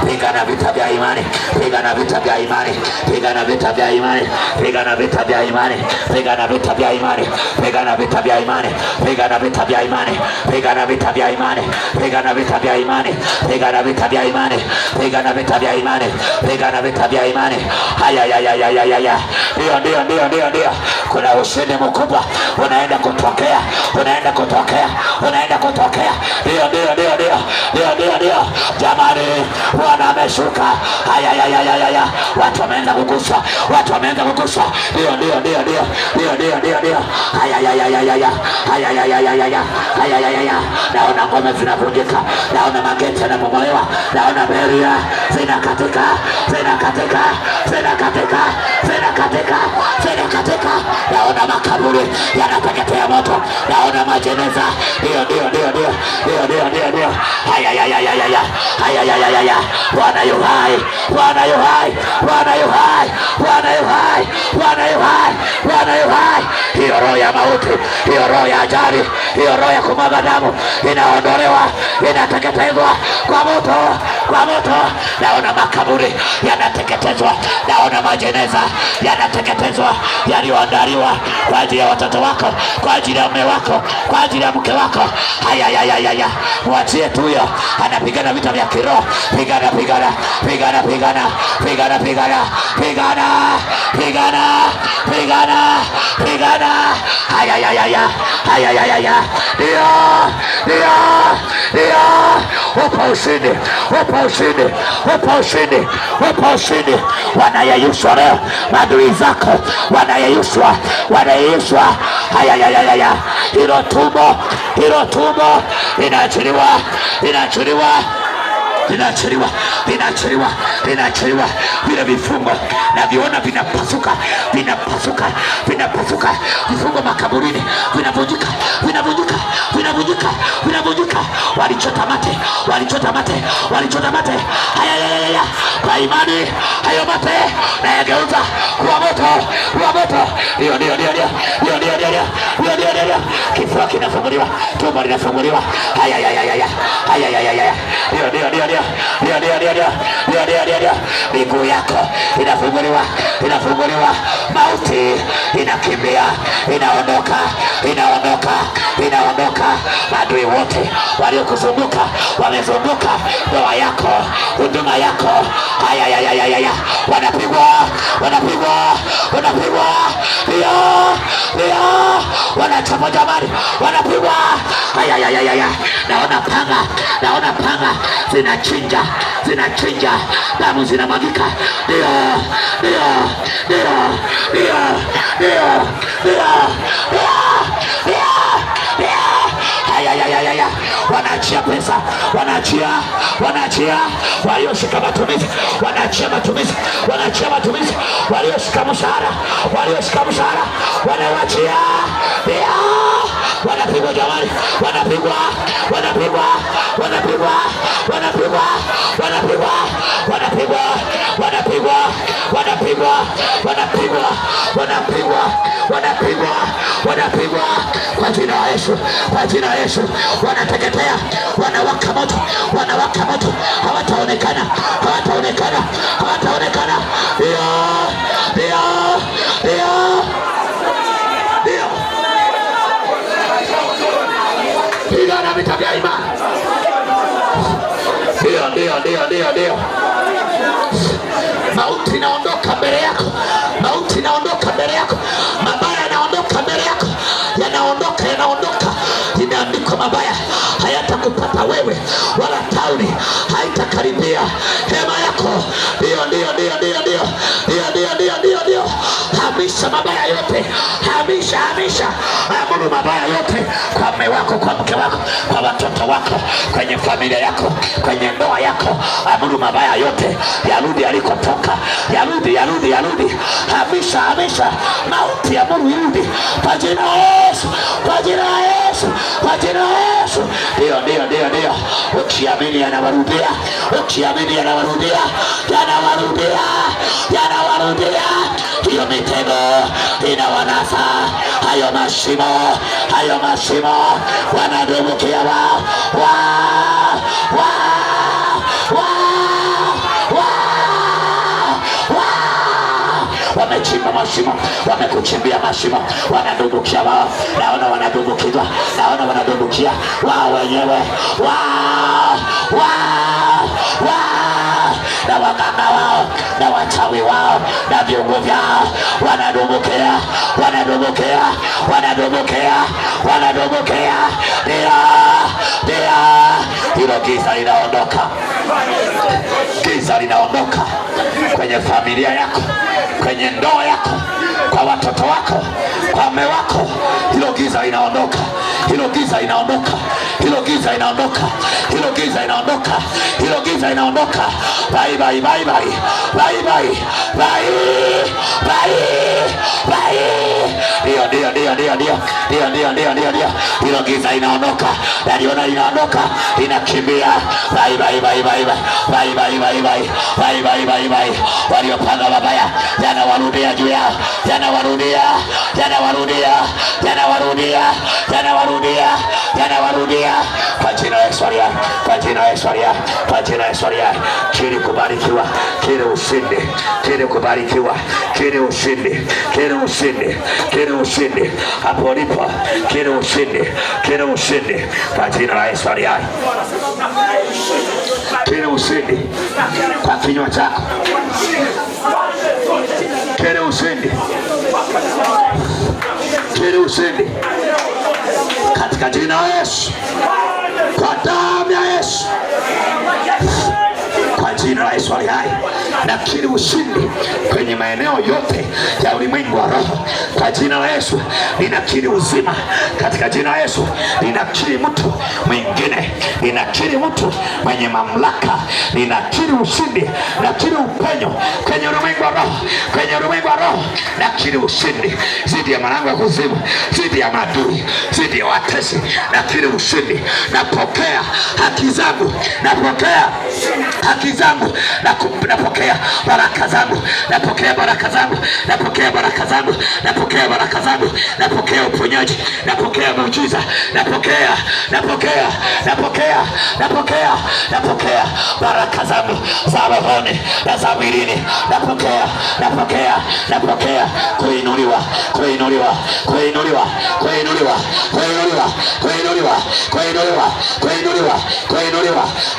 Pigana vita vya imani, pigana vita vya imani, pigana vita vya imani, pigana vita vya imani, pigana vita vya imani, pigana pigana vita vya imani, pigana vita vya imani, pigana vita vya imani, pigana vita vya imani, pigana vita vya imani, pigana vita vya imani, pigana vita vya imani. Haya ya ya ya ya ya ya, ndio. Kuna ushindi mkubwa unaenda kutokea, unaenda kutokea, unaenda kutokea. Ndio. Jamani, Bwana ameshuka. Haya ya ya ya ya, watu wameanza kuguswa, watu wameanza kuguswa. Ndio. Haya ya ya ya ya, haya ya ya ya ya, haya ya ya ya. Naona ngome zinavunjika, naona mageti yanabomolewa, naona beria zinakatika, zinakatika, zinakatika, zinakatika, zinakatika. Naona makaburi yanateketea moto, naona majeneza. Ndio. Haya ya ya ya ya, haya ya ya ya. Bwana yu hai, Bwana yu hai, Bwana yu hai, Bwana yu hai, Bwana yu hai, Bwana yu hai. Hiyo roho ya mauti, hiyo roho ya ajali, hiyo roho ya kumwaga damu inaondolewa, inateketezwa kwa moto, kwa moto. Naona makaburi yanateketezwa, naona majeneza yanateketezwa, yaliyoandaliwa kwa ajili ya watoto wako, kwa ajili ya mume wako, kwa ajili ya mke wako. Haya ya ya ya, mwachie tu huyo, anapigana vita vya kiroho. Pigana. Haya ya ya. Ndio. Upo ushindi. Wanayeyushwa leo, maadui zako wanayeyushwa. Haya ya. Hilo tumbo linachiliwa. Vile vifungo na viona vinapasuka. Vifungo makaburini vinavunjika. Walichota mate. Haya kwa imani, hayo mate nayageuza kuwa moto. Ndio. Kifua kinafunguliwa, tumbo linafunguliwa. Haya ya. Ndio. Miguu yako inafunguliwa. Mauti inakimbia, inaondoka. Maadui wote waliokuzunguka wamezunguka ndoa yako, huduma yako. Haya ya, wanapigwa. Ndio. Wanachapa jamani, wanapigwa. Haya ya. Naona panga zinachinja, damu zinamwagika. Ndio. Haya, wanaachia pesa, wanaachia walioshika matumizi, wanaachia matumizi, walioshika mshahara, wanawachia. Wanapigwa jamani, wanapigwa. Kwa jina la Yesu, wanateketea, wanawaka moto, hawataonekana. Ndio. Pigana vita vya imani. Ndio. Mauti inaondoka mbele yako, mabaya yanaondoka mbele yako, yanaondoka. Imeandikwa mabaya hayatakupata wewe, wala tauni haitakaribia hema yako. Ndio. Hamisha mabaya yote, hamisha. Amuru mabaya yote kwa mume wako, kwa mke wako, kwa watoto wako, kwenye familia yako, kwenye ndoa yako. Amuru mabaya yote yarudi alikotoka, yarudi. Hamisha mauti, amuru irudi kwa jina la Yesu. Ndio. Ukiamini yanawarudia. Hiyo mitego inawanasa, hayo mashimo wanadumukia wao. wamechimba mashimo, wamekuchimbia mashimo, wanadumbukia wao. Naona wanadumbukizwa, naona wanadumbukia wao wenyewe, na waganga wao na wachawi wao na viungo vyao, wanadumbukia. Hilo giza linaondoka kwenye familia yako, kwenye ndoa yako, kwa watoto wako, kwa mume wako. Hilo giza linaondoka. Bye bye. Ndio. Hilo giza inaondoka. Naliona inaondoka, inakimbia. Bye. Waliopanga mabaya yanawarudia juu yao, yanawarudia kwa jina la Yesu. Kile kubarikiwa, kile ushindi, kile kubarikiwa, kile ushindi hapo ulipo, kile ushindi kwa jina la Yesu. Kile ushindi kwa kinywa chako, kile ushindi katika jina la Yesu, kwa damu ya Yesu, kwa jina la Yesu aliye hai. Nakiri ushindi kwenye maeneo yote ya ulimwengu wa roho kwa jina la Yesu. Ninakiri uzima katika jina la Yesu. Ninakiri mtu mwingine, ninakiri mtu mwenye mamlaka, ninakiri ushindi, nakiri upenyo kwenye ulimwengu wa roho, nakiri ushindi zidi ya malango ya kuzimu, zidi ya maadui, zidi ya watesi. Nakiri ushindi, napokea haki zangu, napokea baraka zangu, napokea uponyaji, napokea muujiza, napokea baraka zangu za rohoni na za mwilini, napokea kuinuliwa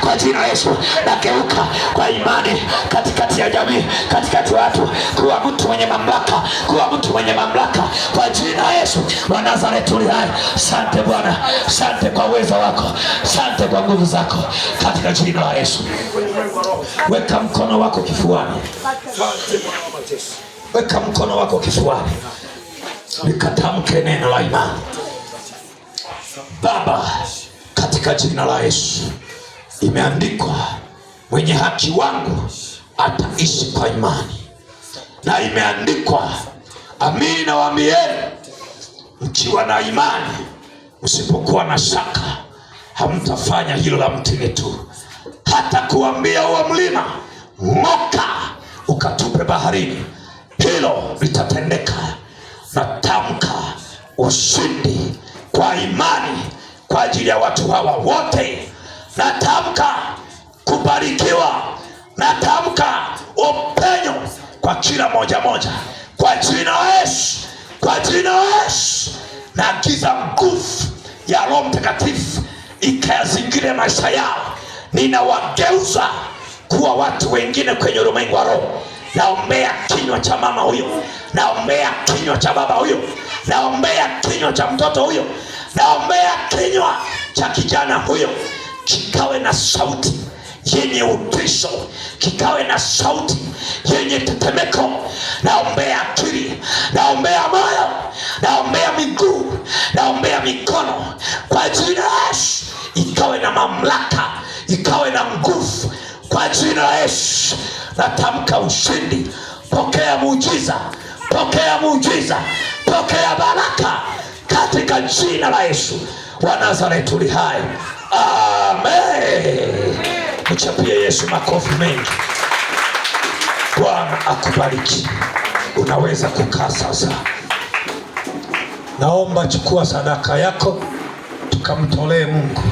kwa jina la Yesu. Nageuka kwa imani katikati ya jamii, katikati watu, kuwa mtu mwenye mamlaka kwa jina la Yesu wa Nazareti aliye hai. Asante Bwana, asante kwa uwezo wako, asante kwa nguvu zako katika jina la Yesu. Weka mkono wako kifuani, nikatamke neno la imani. Baba, katika jina la Yesu, imeandikwa mwenye haki wangu ataishi kwa imani, na imeandikwa, amini nawaambieni, mkiwa na imani, msipokuwa na shaka, hamtafanya hilo la mtini tu, hata kuambia huo mlima ng'oka ukatupe baharini, hilo litatendeka. Natamka ushindi kwa imani kwa ajili ya watu hawa wote. Natamka kubarikiwa, natamka upenyo kwa kila moja kwa jina la Yesu. Naagiza nguvu ya Roho Mtakatifu ikayazingire maisha yao. Ninawageuza kuwa watu wengine kwenye ulimwengu wa roho. Naombea kinywa cha mama huyo, naombea kinywa cha baba huyo, naombea kinywa cha mtoto huyo, naombea kinywa cha kijana huyo, kikawe na sauti yenye utisho, kikawe na sauti yenye tetemeko. Naombea akili, naombea moyo, naombea miguu, naombea mikono kwa jina la Yesu, ikawe na mamlaka, ikawe na nguvu kwa jina la Yesu. Natamka ushindi. Pokea muujiza, pokea baraka katika jina la Yesu wa Nazareti aliye hai. Amen. Mchapie Yesu makofi mengi. Bwana akubariki. Unaweza kukaa sasa. Naomba chukua sadaka yako tukamtolee Mungu.